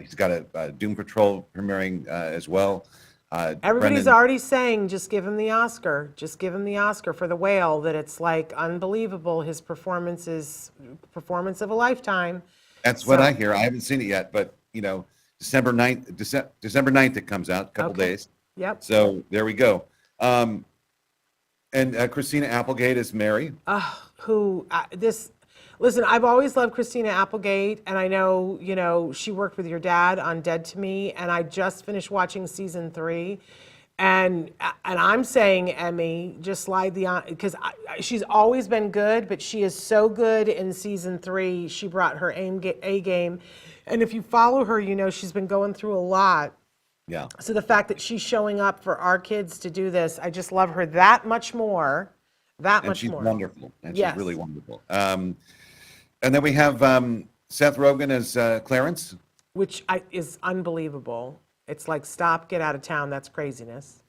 he's got a Doom Patrol premiering as well. Everybody's already saying, just give him the Oscar. Just give him the Oscar for The Whale, that it's like unbelievable. His performance is performance of a lifetime. That's what I hear. I haven't seen it yet, but December 9th it comes out, a couple days. Yep. So there we go. And Christina Applegate is Mary. Listen, I've always loved Christina Applegate, and I know, she worked with your dad on Dead to Me, and I just finished watching season 3. And I'm saying, Emmy, just slide because she's always been good, but she is so good in season 3. She brought her A game. And if you follow her, she's been going through a lot. Yeah. So the fact that she's showing up for our kids to do this, I just love her that much more. And she's wonderful. And Yes. she's really wonderful. And then we have Seth Rogen as Clarence. Which is unbelievable. It's like, stop, get out of town. That's craziness.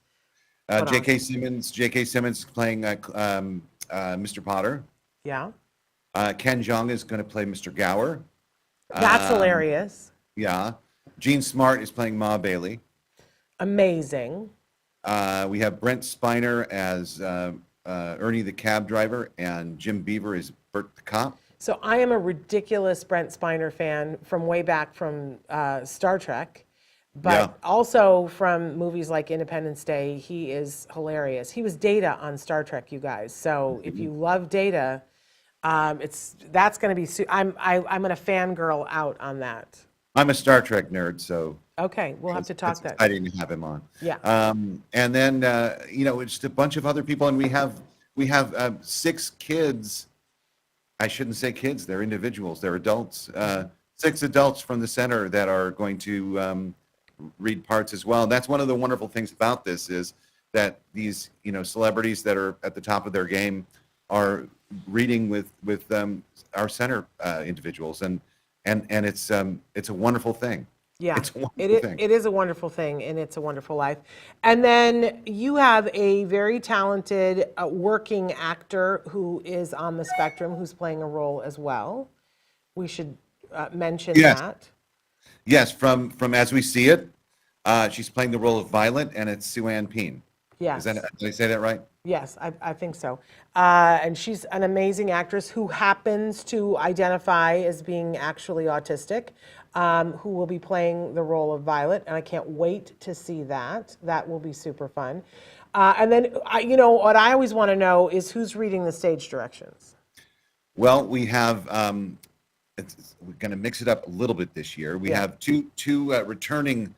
J.K. Simmons playing Mr. Potter. Yeah. Ken Jeong is going to play Mr. Gower. That's hilarious. Yeah. Gene Smart is playing Ma Bailey. Amazing. We have Brent Spiner as Ernie the cab driver, and Jim Beaver is Bert the cop. So I am a ridiculous Brent Spiner fan from way back from Star Trek, but also from movies like Independence Day. He is hilarious. He was Data on Star Trek, you guys. So if you love Data, that's going to be. I'm going to fangirl out on that. I'm a Star Trek nerd, so okay, we'll have to talk that. I didn't have him on. Yeah. And then it's just a bunch of other people, and we have 6 kids. I shouldn't say kids; they're individuals. They're adults. 6 adults from the center that are going to read parts as well. And that's one of the wonderful things about this is that these celebrities that are at the top of their game are reading with our center individuals, and it's a wonderful thing. Yeah, it's a wonderful thing. It is a wonderful thing, and it's a wonderful life. And then you have a very talented working actor who is on the spectrum, who's playing a role as well. We should mention that. Yes, from As We See It, she's playing the role of Violet, and it's Sue Ann Peen. Yes. Did I say that right? Yes, I think so. And she's an amazing actress who happens to identify as being actually autistic, who will be playing the role of Violet. And I can't wait to see that. That will be super fun. And then, what I always want to know is who's reading the stage directions? Well, we have, we're going to mix it up a little bit this year. We have two returning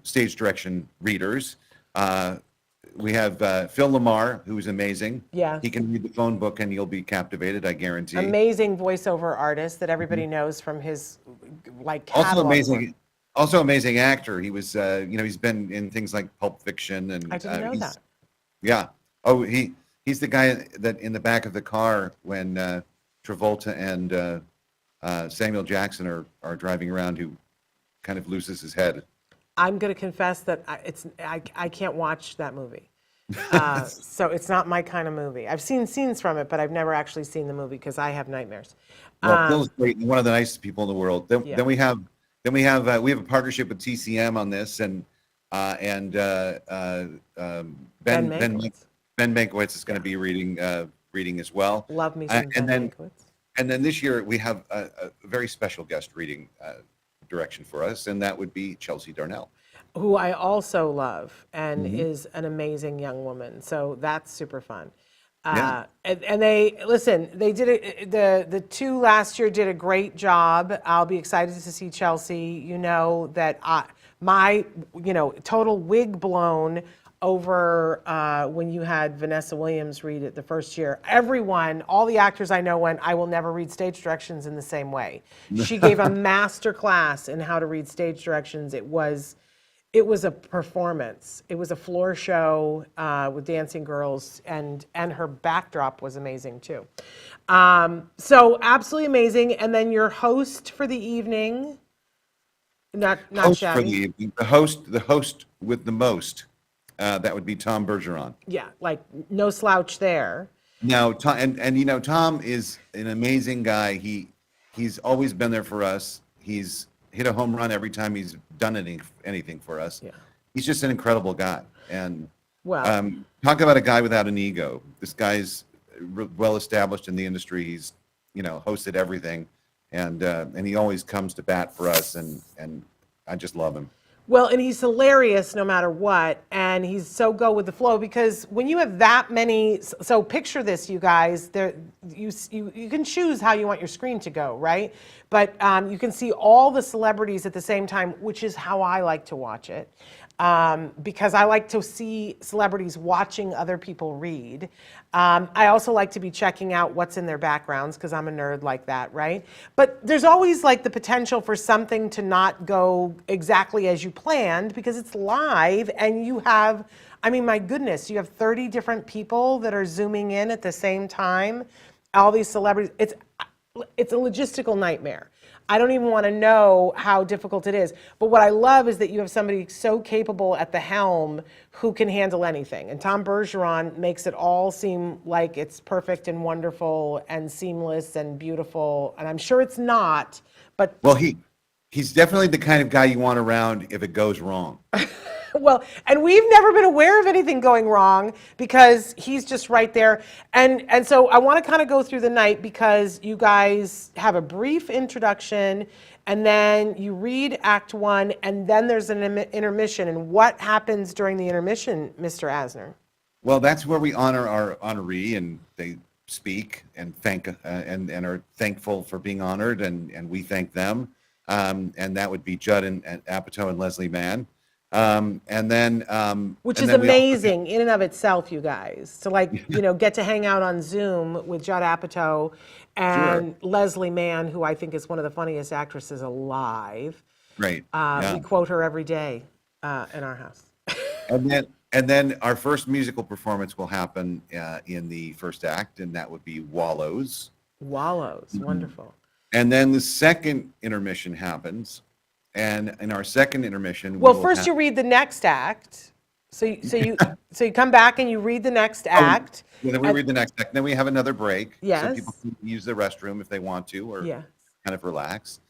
stage direction readers. We have Phil Lamar, who's amazing. Yeah. He can read the phone book and you'll be captivated, I guarantee. Amazing voiceover artist that everybody knows from his catalog work. Also amazing actor. He was, he's been in things like Pulp Fiction and. I didn't know that. Yeah. Oh, he's the guy that in the back of the car when Travolta and Samuel Jackson are driving around, who kind of loses his head. I'm going to confess that I can't watch that movie. So it's not my kind of movie. I've seen scenes from it, but I've never actually seen the movie because I have nightmares. Well, Phil's great, one of the nicest people in the world. Then we have a partnership with TCM on this, and Ben Mankiewicz is going to be reading as well. Love me some Ben Mankiewicz. And then this year we have a very special guest reading direction for us, and that would be Chelsea Darnell, who I also love and is an amazing young woman. So that's super fun. And they did it. The 2 last year did a great job. I'll be excited to see Chelsea. That my total wig blown over when you had Vanessa Williams read it the first year. All the actors I know went, I will never read stage directions in the same way. She gave a master class in how to read stage directions. It was a performance. It was a floor show with dancing girls, and her backdrop was amazing too. So absolutely amazing. And then your host for the evening, not shabby. The host with the most. That would be Tom Bergeron. Yeah, like no slouch there. Now, Tom is an amazing guy. He's always been there for us. He's hit a home run every time he's done anything for us. Yeah. He's just an incredible guy. And well, talk about a guy without an ego. This guy's well established in the industry. He's hosted everything, and he always comes to bat for us, and I just love him. Well, and he's hilarious no matter what, and he's so go with the flow because when you have that many, so picture this, you guys. You can choose how you want your screen to go, right? But you can see all the celebrities at the same time, which is how I like to watch it. Because I like to see celebrities watching other people read. I also like to be checking out what's in their backgrounds because I'm a nerd like that, right? But there's always like the potential for something to not go exactly as you planned because it's live and you have, I mean, my goodness, you have 30 different people that are zooming in at the same time, all these celebrities. It's a logistical nightmare. I don't even want to know how difficult it is. But what I love is that you have somebody so capable at the helm who can handle anything. And Tom Bergeron makes it all seem like it's perfect and wonderful and seamless and beautiful. And I'm sure it's not, but Well, he's definitely the kind of guy you want around if it goes wrong. well, and we've never been aware of anything going wrong because he's just right there. And so I want to kind of go through the night because you guys have a brief introduction and then you read Act 1 and then there's an intermission. And what happens during the intermission, Mr. Asner? Well, that's where we honor our honoree, and they speak and thank and are thankful for being honored, and we thank them. And that would be Judd and Apatow and Leslie Mann. And then Which and is then we also- amazing in and of itself, you guys, to get to hang out on Zoom with Judd Apatow and Leslie Mann, who I think is one of the funniest actresses alive. Right. We quote her every day in our house. And then our first musical performance will happen in the first act, and that would be Wallows. Wallows, wonderful. And then the second intermission happens, and in our second intermission, Well, first you read the next act. So you come back and you read the next act. Well, then we read the next act. Then we have another break. So Yes. people can use the restroom if they want to, or Yeah. kind of relax.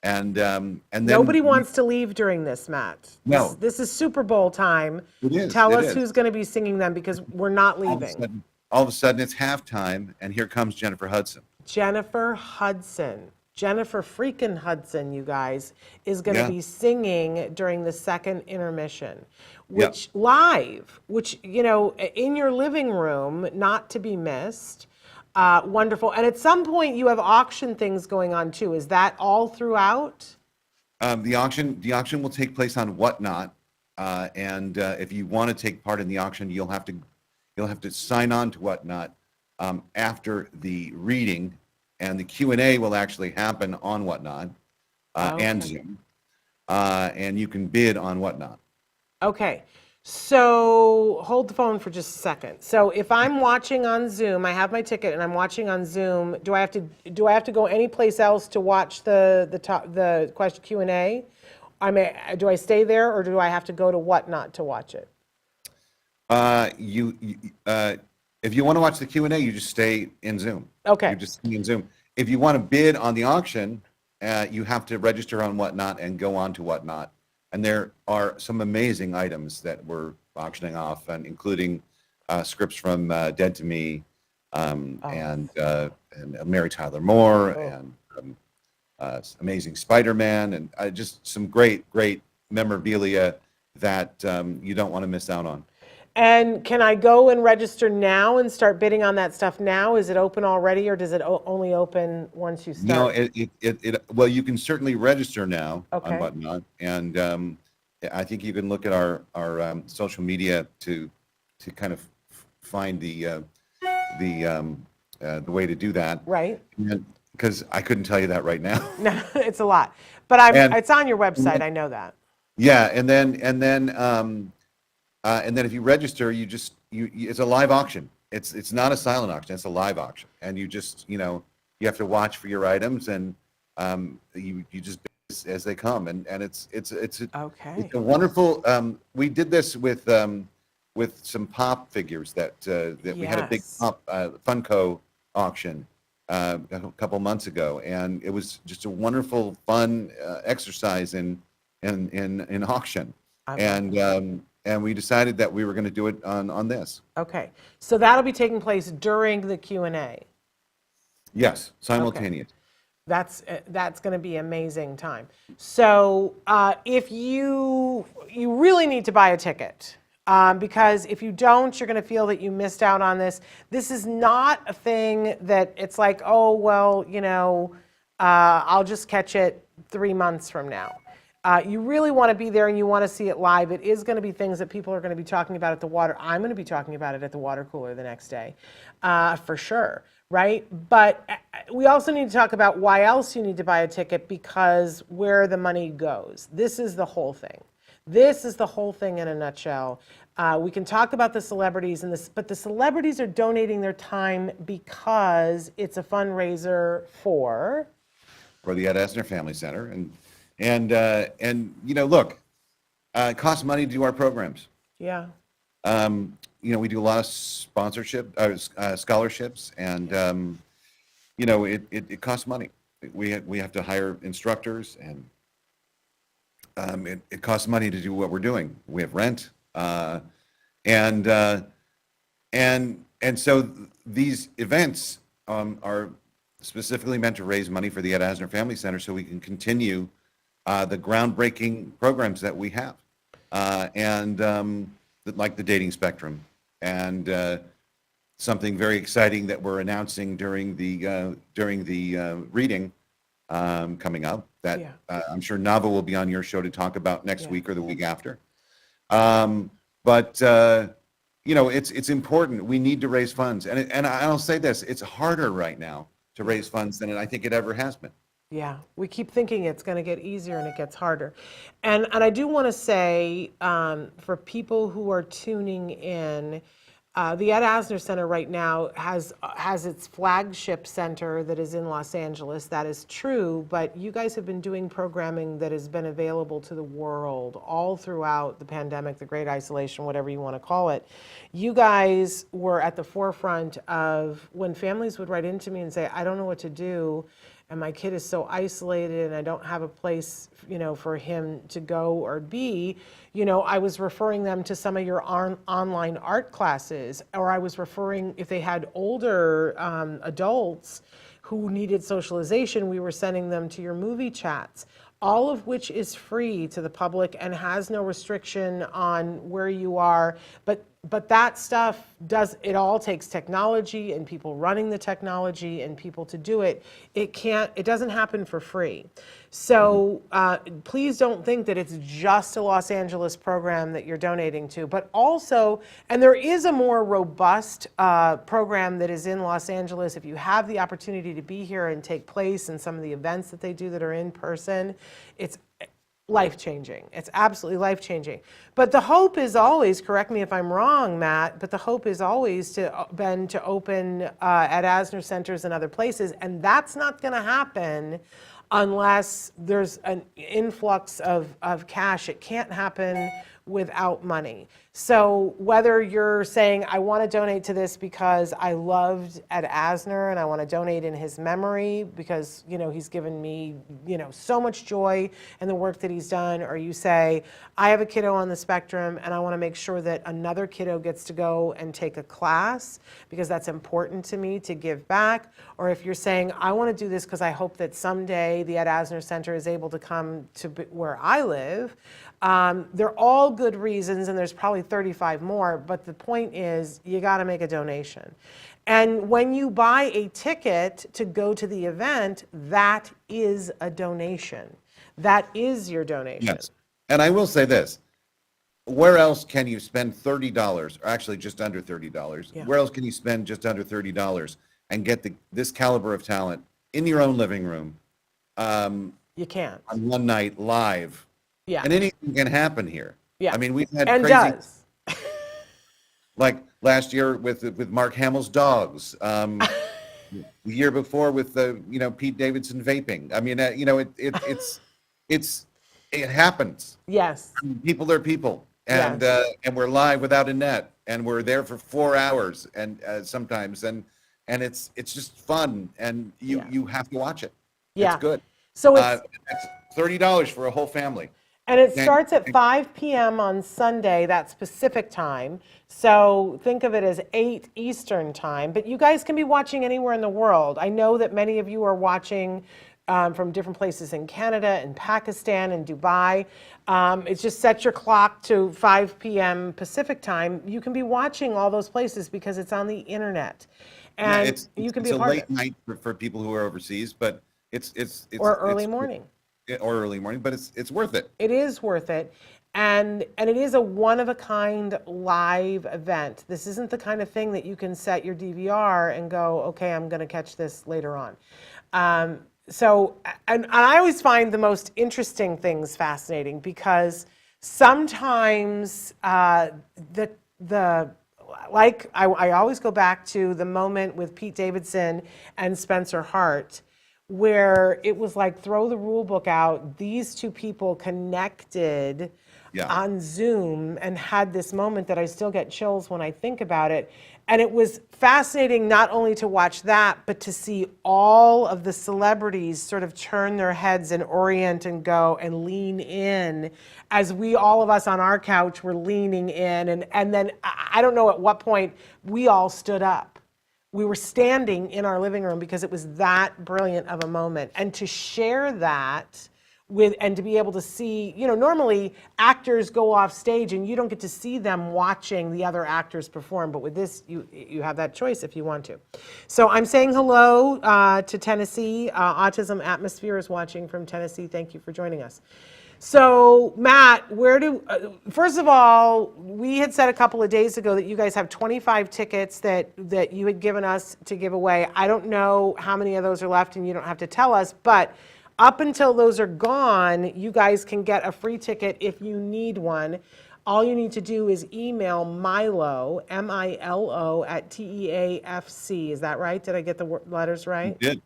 And then Nobody wants to leave during this, Matt. No. This is Super Bowl time. It is, Tell it us is. who's going to be singing them because we're not leaving. all of a sudden it's halftime, and here comes Jennifer Hudson. Jennifer Hudson. Jennifer freaking Hudson, you guys, is going to Yeah. be singing during the second intermission, which live, which, in your living room, not to be missed. Wonderful. And at some point you have auction things going on too. Is that all throughout? The auction will take place on Whatnot, and if you want to take part in the auction, you'll have to sign on to Whatnot after the reading, and the Q&A will actually happen on Whatnot and Zoom, and you can bid on Whatnot. Okay. So hold the phone for just a second. So if I'm watching on Zoom, I have my ticket and I'm watching on Zoom, do I have to go anyplace else to watch the question Q&A? Do I stay there or do I have to go to Whatnot to watch it? If you want to watch the Q&A, you just stay in Zoom. Okay. You just stay in Zoom. If you want to bid on the auction, you have to register on Whatnot and go on to Whatnot. And there are some amazing items that we're auctioning off, and including scripts from Dead to Me, and Mary Tyler Moore, and Amazing Spider-Man, and just some great memorabilia that you don't want to miss out on. And can I go and register now and start bidding on that stuff now? Is it open already or does it only open once you No, start? well, you can certainly register now Okay. on Whatnot, and I think you can look at our social media to kind of find the way to do that. Right. Because I couldn't tell you that right now. No, it's a lot. But it's on your website, I know that. Yeah, and then if you register, it's a live auction. It's not a silent auction. It's a live auction, and you just you have to watch for your items, and you just bid as they come, and it's Okay. it's a wonderful. We did this with some pop figures that we had a big Yes. pop Funko auction a couple months ago, and it was just a wonderful, fun exercise in auction. And we decided that we were going to do it on this. Okay. So that'll be taking place during the Q&A. Yes, simultaneous. That's going to be amazing time. So if you really need to buy a ticket, because if you don't, you're going to feel that you missed out on this. This is not a thing that it's like, oh, well, I'll just catch it 3 months from now. You really want to be there and you want to see it live. It is going to be things that people are going to be talking about at the water. I'm going to be talking about it at the water cooler the next day, for sure, right? But we also need to talk about why else you need to buy a ticket, because where the money goes. This is the whole thing. This is the whole thing in a nutshell. We can talk about the celebrities and this, but the celebrities are donating their time because it's a fundraiser for the Ed Asner Family Center, and look, it costs money to do our programs. Yeah. We do a lot of sponsorship, scholarships, and it costs money. We have to hire instructors, and it costs money to do what we're doing. We have rent, and so these events are specifically meant to raise money for the Ed Asner Family Center, so we can continue the groundbreaking programs that we have, like the dating spectrum, and something very exciting that we're announcing during the reading coming up that I'm sure Nava will be on your show to talk about next week or the week after. But it's important. We need to raise funds, and I'll say this: it's harder right now to raise funds than I think it ever has been. Yeah, we keep thinking it's going to get easier and it gets harder. And I do want to say, for people who are tuning in, the Ed Asner Center right now has its flagship center that is in Los Angeles. That is true, but you guys have been doing programming that has been available to the world all throughout the pandemic, the Great Isolation, whatever you want to call it. You guys were at the forefront of when families would write into me and say, I don't know what to do, and my kid is so isolated and I don't have a place, for him to go or be, I was referring them to some of your online art classes, or I was referring, if they had older adults who needed socialization, we were sending them to your movie chats, all of which is free to the public and has no restriction on where you are. But that stuff it all takes technology and people running the technology and people to do it. It doesn't happen for free. So please don't think that it's just a Los Angeles program that you're donating to, but also, and there is a more robust program that is in Los Angeles. If you have the opportunity to be here and take place in some of the events that they do that are in person, it's life-changing. It's absolutely life-changing. But the hope is always, correct me if I'm wrong, Matt, but the hope is always to open at Asner centers and other places, and that's not going to happen unless there's an influx of cash. It can't happen without money. So whether you're saying, I want to donate to this because I loved Ed Asner and I want to donate in his memory because, he's given me, so much joy in the work that he's done, or you say, I have a kiddo on the spectrum and I want to make sure that another kiddo gets to go and take a class because that's important to me to give back, or if you're saying, I want to do this because I hope that someday the Ed Asner Center is able to come to where I live. They're all good reasons, and there's probably 35 more, but the point is you got to make a donation. And when you buy a ticket to go to the event, that is a donation. That is your donation. Yes. And I will say this. Where else can you spend $30, or actually just under $30? Yeah. Where else can you spend just under $30 and get this caliber of talent in your own living room? You can't. On one night, live. Yeah. And anything can happen here. Yeah. I mean, we've had And crazy, does. like last year with Mark Hamill's dogs. The year before with Pete Davison vaping. I mean, it happens. Yes. People are people, and and we're live without a net, and we're there for 4 hours, and sometimes, and it's just fun, and you have to watch it. Yeah. It's good. So it's $30 for a whole family. And it starts at 5 p.m. on Sunday, that specific time. So think of it as 8 Eastern time. But you guys can be watching anywhere in the world. I know that many of you are watching from different places in Canada and Pakistan and Dubai. It's just set your clock to 5 p.m. Pacific time. You can be watching all those places because it's on the internet. Yeah, And it's you can be it's a a part of late it. night for people who are overseas, but Or early morning. or early morning, but it's worth it. It is worth it. And it is a one-of-a-kind live event. This isn't the kind of thing that you can set your DVR and go, okay, I'm going to catch this later on. And I always find the most interesting things fascinating because sometimes I always go back to the moment with Pete Davison and Spencer Hart, where it was like throw the rule book out. These two people connected Yeah. on Zoom and had this moment that I still get chills when I think about it. And it was fascinating not only to watch that, but to see all of the celebrities sort of turn their heads and orient and go and lean in as all of us on our couch were leaning in. And then I don't know at what point we all stood up. We were standing in our living room because it was that brilliant of a moment. And to share that and to be able to see, normally actors go off stage and you don't get to see them watching the other actors perform, but with this, you have that choice if you want to. So I'm saying hello to Tennessee. Autism Atmosphere is watching from Tennessee. Thank you for joining us. So Matt, first of all, we had said a couple of days ago that you guys have 25 tickets that you had given us to give away. I don't know how many of those are left and you don't have to tell us, but up until those are gone, you guys can get a free ticket if you need one. All you need to do is email Milo, M-I-L-O, at TEAFC. Is that right? Did I get the letters right? You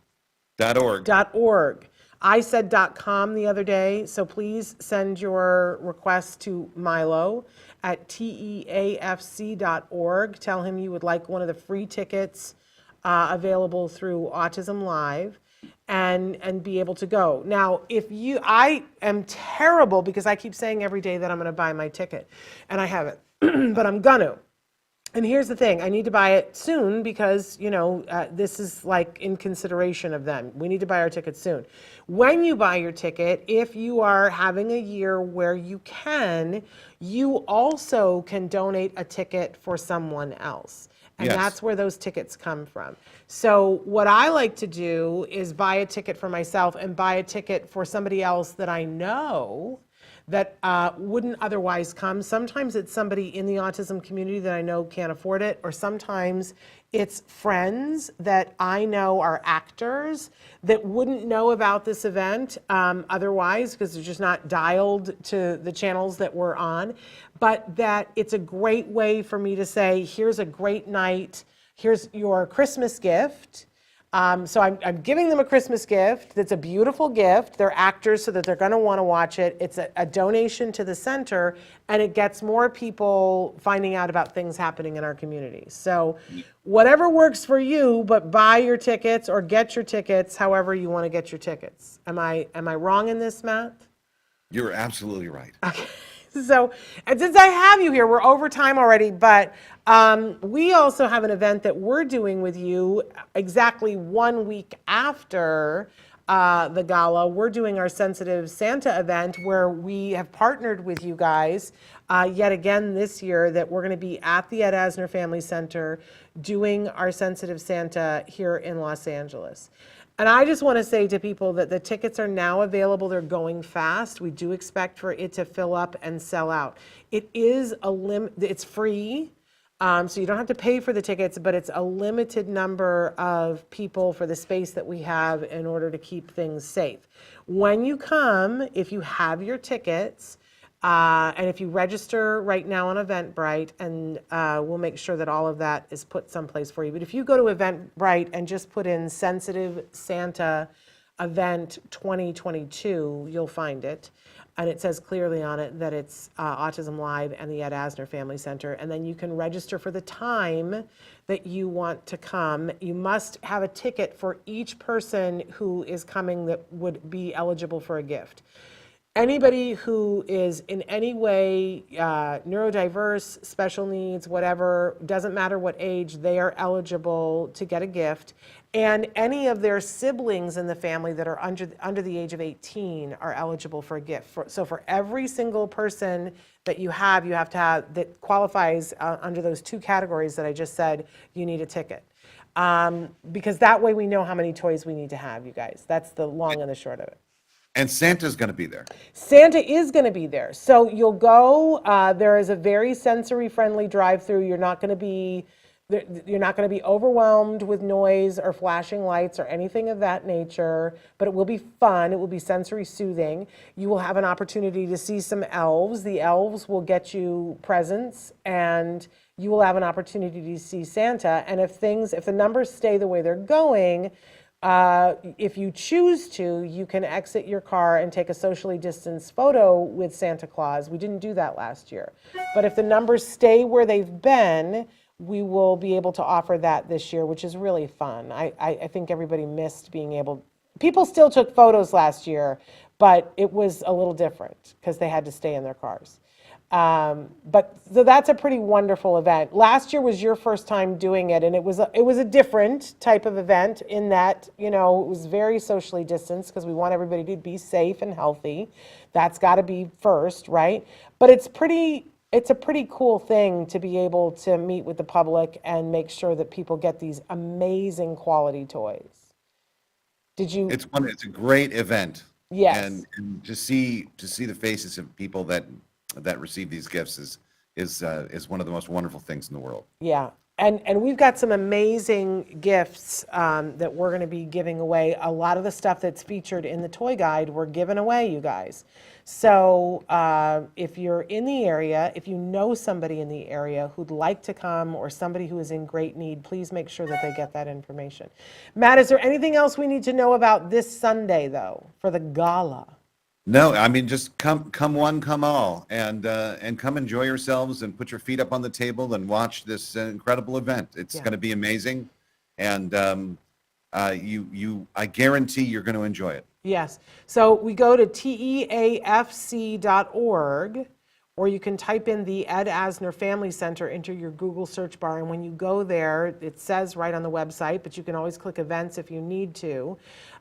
did. .org. .org. I said .com the other day, so please send your request to Milo at TEAFC.org. Tell him you would like one of the free tickets available through Autism Live. And be able to go. Now, I am terrible because I keep saying every day that I'm going to buy my ticket, and I haven't, but I'm gonna. And here's the thing, I need to buy it soon because, this is like in consideration of them. We need to buy our tickets soon. When you buy your ticket, if you are having a year where you can, you also can donate a ticket for someone else. And Yes. That's where those tickets come from. So what I like to do is buy a ticket for myself and buy a ticket for somebody else that I know that wouldn't otherwise come. Sometimes it's somebody in the autism community that I know can't afford it, or sometimes it's friends that I know are actors that wouldn't know about this event otherwise because they're just not dialed to the channels that we're on, but that it's a great way for me to say, here's a great night, here's your Christmas gift. So I'm giving them a Christmas gift that's a beautiful gift. They're actors so that they're going to want to watch it. It's a donation to the center, and it gets more people finding out about things happening in our community. So whatever works for you, but buy your tickets or get your tickets however you want to get your tickets. Am I wrong in this, Matt? You're absolutely right. So, and since I have you here, we're over time already, but we also have an event that we're doing with you exactly 1 week after the gala. We're doing our Sensitive Santa event where we have partnered with you guys yet again this year that we're going to be at the Ed Asner Family Center doing our Sensitive Santa here in Los Angeles. And I just want to say to people that the tickets are now available. They're going fast. We do expect for it to fill up and sell out. It is it's free, so you don't have to pay for the tickets, but it's a limited number of people for the space that we have in order to keep things safe. When you come, if you have your tickets, and if you register right now on Eventbrite, and we'll make sure that all of that is put someplace for you. But if you go to Eventbrite and just put in Sensitive Santa Event 2022, you'll find it. And it says clearly on it that it's Autism Live and the Ed Asner Family Center. And then you can register for the time that you want to come. You must have a ticket for each person who is coming that would be eligible for a gift. Anybody who is in any way neurodiverse, special needs, whatever, doesn't matter what age, they are eligible to get a gift. And any of their siblings in the family that are under the age of 18 are eligible for a gift. So for every single person that you have to have that qualifies under those two categories that I just said, you need a ticket. Because that way we know how many toys we need to have, you guys. That's the long and the short of it. And Santa's going to be there. Santa is going to be there. So you'll go, there is a very sensory-friendly drive-through. You're not going to be overwhelmed with noise or flashing lights or anything of that nature, but it will be fun. It will be sensory soothing. You will have an opportunity to see some elves. The elves will get you presents, and you will have an opportunity to see Santa. And if the numbers stay the way they're going, if you choose to, you can exit your car and take a socially distanced photo with Santa Claus. We didn't do that last year. But if the numbers stay where they've been, we will be able to offer that this year, which is really fun. I think everybody missed being able, people still took photos last year, but it was a little different because they had to stay in their cars. But so that's a pretty wonderful event. Last year was your first time doing it, and it was a different type of event in that, it was very socially distanced because we want everybody to be safe and healthy. That's got to be first, right? But it's a pretty cool thing to be able to meet with the public and make sure that people get these amazing quality toys. It's a great event. Yes. And to see the faces of people that receive these gifts is one of the most wonderful things in the world. Yeah, and we've got some amazing gifts that we're going to be giving away. A lot of the stuff that's featured in the toy guide, we're giving away, you guys. So if you're in the area, if you know somebody in the area who'd like to come or somebody who is in great need, please make sure that they get that information. Matt, is there anything else we need to know about this Sunday, though, for the gala? No, I mean, just come one, come all, and come enjoy yourselves and put your feet up on the table and watch this incredible event. It's going to be amazing, and I guarantee you're going to enjoy it. Yes. So we go to teafc.org, or you can type in the Ed Asner Family Center into your Google search bar, and when you go there, it says right on the website, but you can always click events if you need to.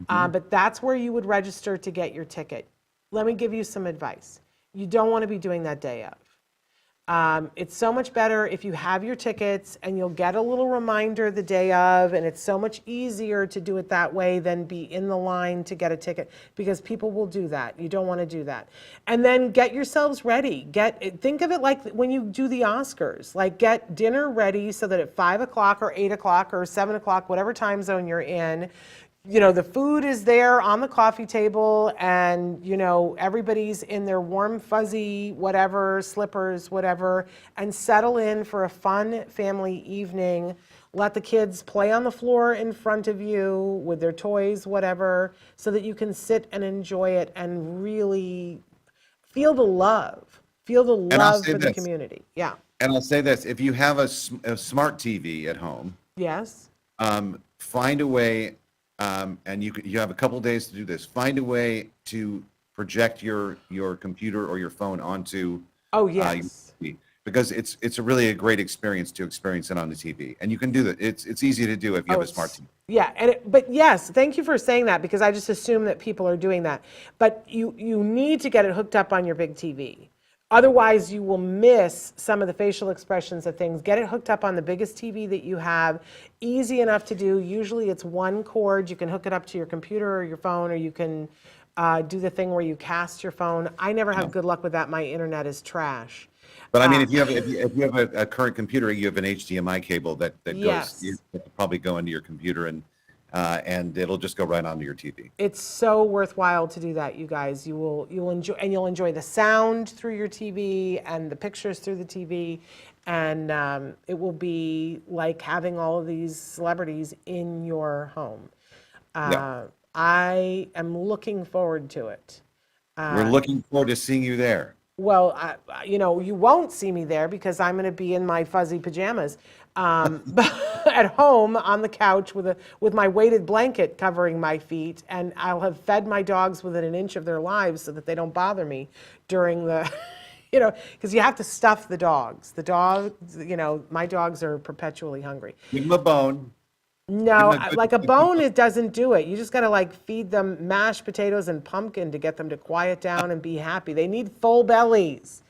But that's where you would register to get your ticket. Let me give you some advice. You don't want to be doing that day of. It's so much better if you have your tickets and you'll get a little reminder the day of, and it's so much easier to do it that way than be in the line to get a ticket, because people will do that. You don't want to do that. And then get yourselves ready. Think of it like when you do the Oscars, like get dinner ready so that at 5 o'clock or 8 o'clock or 7 o'clock, whatever time zone you're in, the food is there on the coffee table, and, everybody's in their warm, fuzzy, whatever, slippers, whatever, and settle in for a fun family evening. Let the kids play on the floor in front of you with their toys, whatever, so that you can sit and enjoy it and really feel the love. Feel the love for the community. Yeah. And I'll say this, if you have a smart TV at home, yes, find a way, and you have a couple days to do this. Find a way to project your computer or your phone onto your TV, because it's a great experience to experience it on the TV, and you can do that. It's easy to do if you have a smart TV. Yeah, but yes, thank you for saying that, because I just assume that people are doing that. But you need to get it hooked up on your big TV. Otherwise, you will miss some of the facial expressions of things. Get it hooked up on the biggest TV that you have. Easy enough to do. Usually it's one cord. You can hook it up to your computer or your phone, or you can do the thing where you cast your phone. I never have good luck with that. My internet is trash. But I mean, if you have a current computer, you have an HDMI cable that goes, you probably go into your computer, and it'll just go right onto your TV. It's so worthwhile to do that, you guys. You'll enjoy the sound through your TV and the pictures through the TV, and it will be like having all of these celebrities in your home. I am looking forward to it. We're looking forward to seeing you there. Well, you won't see me there because I'm going to be in my fuzzy pajamas. But at home on the couch with my weighted blanket covering my feet, and I'll have fed my dogs within an inch of their lives so that they don't bother me during the, because you have to stuff the dogs. The dogs, my dogs are perpetually hungry. Give him a bone. No, Give 'em like a bone, it doesn't do it. You just got to like feed them mashed potatoes and pumpkin to get them to quiet down and be happy. They need full bellies.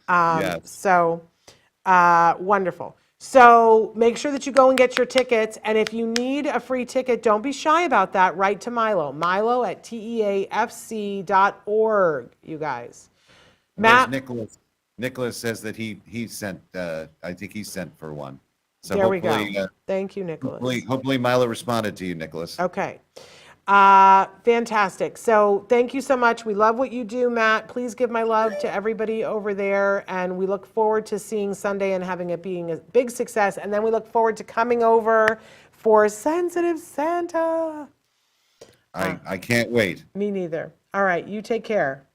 Yes. So, wonderful. So make sure that you go and get your tickets. And if you need a free ticket, don't be shy about that. Write to Milo. Milo at teafc.org, you guys. There's Matt, Nicholas. Nicholas says that he sent, I think he sent for one. So there we go. hopefully, Thank you, Nicholas. hopefully Milo responded to you, Nicholas. Okay. Fantastic. So thank you so much. We love what you do, Matt. Please give my love to everybody over there. And we look forward to seeing Sunday and having it being a big success. And then we look forward to coming over for Sensitive Santa. I can't wait. Me neither. All right. You take care.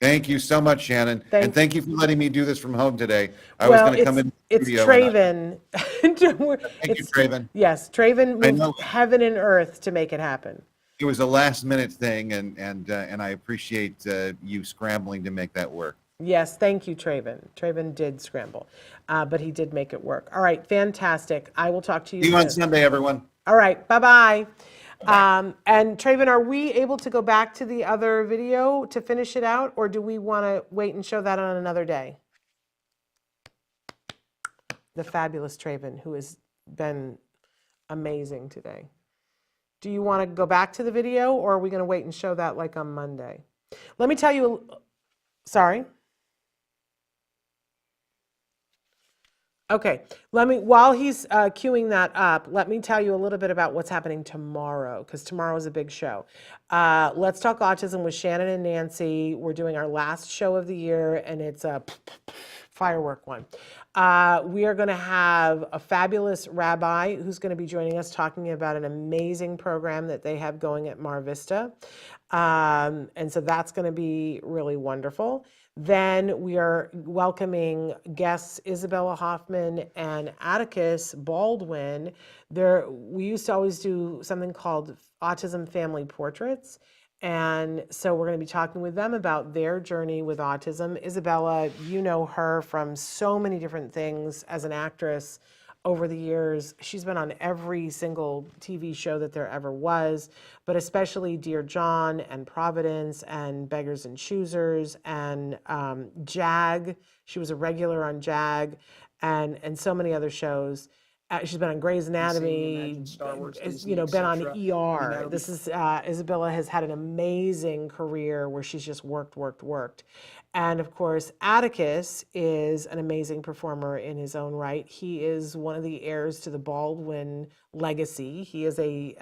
Thank you so much, Shannon. Thank And thank you for letting me do this from home today. I was going to come in the it's studio. Traven. Thank you, Traven. Yes, Traven I know. moved heaven and earth to make it happen. It was a last minute thing, and I appreciate you scrambling to make that work. Yes, thank you, Traven. Traven did scramble, but he did make it work. All right, fantastic. I will talk to you See you soon. on Sunday, everyone. All right, bye-bye. And Traven, are we able to go back to the other video to finish it out, or do we want to wait and show that on another day? The fabulous Traven, who has been amazing today. Do you want to go back to the video, or are we going to wait and show that like on Monday? Let me tell you, sorry. Okay, while he's queuing that up, let me tell you a little bit about what's happening tomorrow, because tomorrow is a big show. Let's Talk Autism with Shannon and Nancy. We're doing our last show of the year, and it's a firework one. We are going to have a fabulous rabbi who's going to be joining us talking about an amazing program that they have going at Mar Vista. And so that's going to be really wonderful. Then we are welcoming guests Isabella Hoffman and Atticus Baldwin. We used to always do something called Autism Family Portraits. And so we're going to be talking with them about their journey with autism. Isabella, you know her from so many different things as an actress over the years. She's been on every single TV show that there ever was, but especially Dear John and Providence and Beggars and Choosers and JAG. She was a regular on JAG and so many other shows. She's been on Grey's Anatomy, Star Wars, been on etc. ER. This is Isabella has had an amazing career where she's just worked. And of course, Atticus is an amazing performer in his own right. He is one of the heirs to the Baldwin legacy. He is the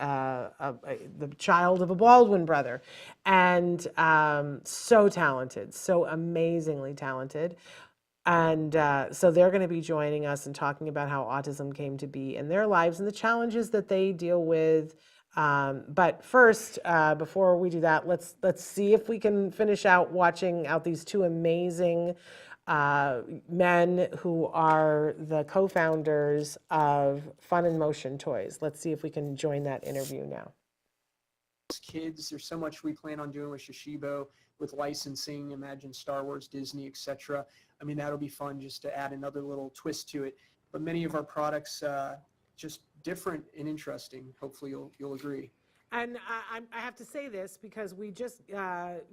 child of a Baldwin brother, and so talented, so amazingly talented. And so they're going to be joining us and talking about how autism came to be in their lives and the challenges that they deal with. But first, before we do that, let's see if we can finish out watching out these two amazing men who are the co-founders of Fun and Motion Toys. Let's see if we can join that interview now. Kids, there's so much we plan on doing with Shishibo, with licensing, imagine Star Wars, Disney, etc. I mean, that'll be fun just to add another little twist to it. But many of our products just different and interesting. Hopefully you'll agree. And I have to say this because we just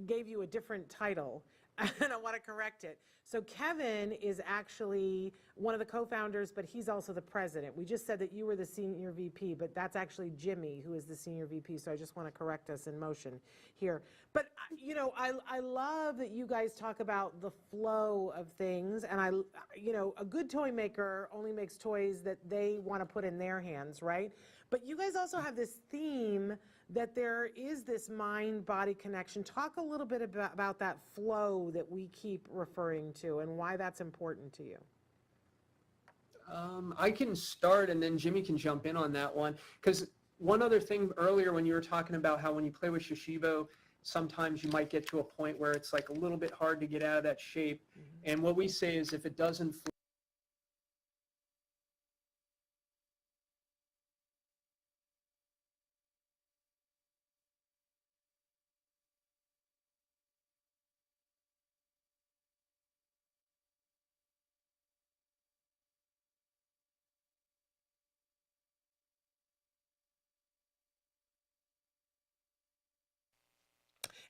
gave you a different title, and I want to correct it. So Kevin is actually one of the co-founders, but he's also the president. We just said that you were the senior VP, but that's actually Jimmy who is the senior VP. So I just want to correct us in motion here. But I love that you guys talk about the flow of things, and a good toy maker only makes toys that they want to put in their hands, right? But you guys also have this theme that there is this mind-body connection. Talk a little bit about that flow that we keep referring to and why that's important to you. I can start and then Jimmy can jump in on that one. Because one other thing earlier when you were talking about how when you play with Shishibo, sometimes you might get to a point where it's like a little bit hard to get out of that shape. Mm-hmm. And what we say is if it doesn't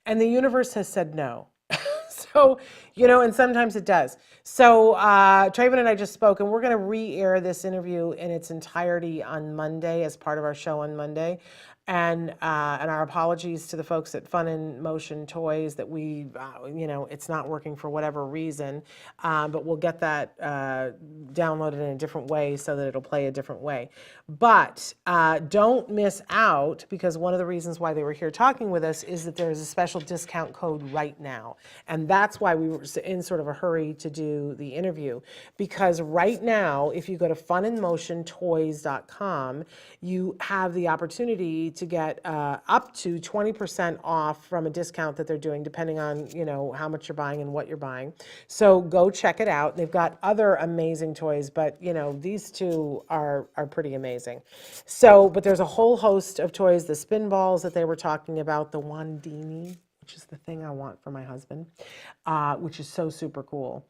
And the universe has said no. So, and sometimes it does. So Traven and I just spoke, and we're going to re-air this interview in its entirety on Monday as part of our show on Monday. And our apologies to the folks at Fun in Motion Toys that we, it's not working for whatever reason, but we'll get that downloaded in a different way so that it'll play a different way. But don't miss out, because one of the reasons why they were here talking with us is that there's a special discount code right now. And that's why we were in sort of a hurry to do the interview, because right now, if you go to funandmotiontoys.com, you have the opportunity to get up to 20% off from a discount that they're doing, depending on, how much you're buying and what you're buying. So go check it out. They've got other amazing toys, but, these two are pretty amazing. So, but there's a whole host of toys, the spin balls that they were talking about, the Wandini, which is the thing I want for my husband, which is so super cool,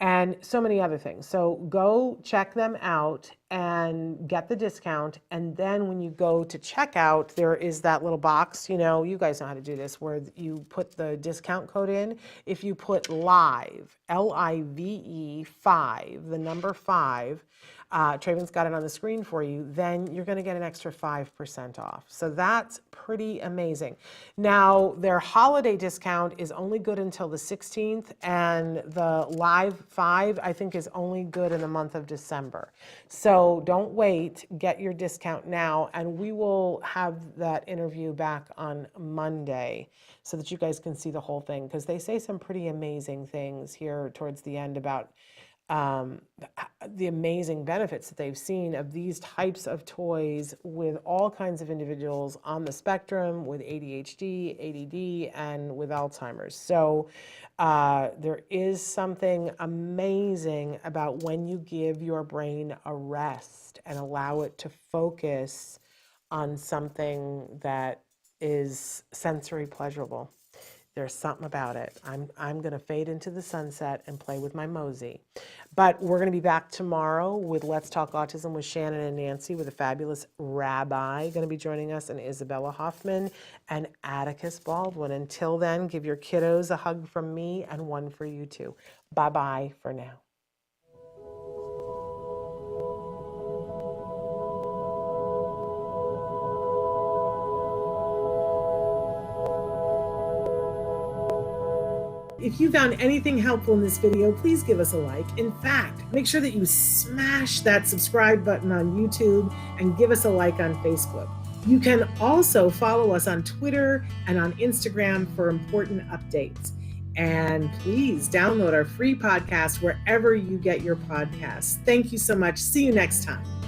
and so many other things. So go check them out and get the discount. And then when you go to checkout, there is that little box, you guys know how to do this, where you put the discount code in. If you put LIVE, LIVE 5, the number 5, Traven's got it on the screen for you, then you're going to get an extra 5% off. So that's pretty amazing. Now, their holiday discount is only good until the 16th, and the Live 5, I think, is only good in the month of December. So don't wait, get your discount now, and we will have that interview back on Monday so that you guys can see the whole thing, because they say some pretty amazing things here towards the end about the amazing benefits that they've seen of these types of toys with all kinds of individuals on the spectrum, with ADHD, ADD, and with Alzheimer's. So there is something amazing about when you give your brain a rest and allow it to focus on something that is sensory pleasurable. There's something about it. I'm going to fade into the sunset and play with my mosey. But we're going to be back tomorrow with Let's Talk Autism with Shannon and Nancy, with a fabulous rabbi going to be joining us, and Isabella Hoffman and Atticus Baldwin. Until then, give your kiddos a hug from me and one for you too. Bye-bye for now. If you found anything helpful in this video, please give us a like. In fact, make sure that you smash that subscribe button on YouTube and give us a like on Facebook. You can also follow us on Twitter and on Instagram for important updates. And please download our free podcast wherever you get your podcasts. Thank you so much. See you next time.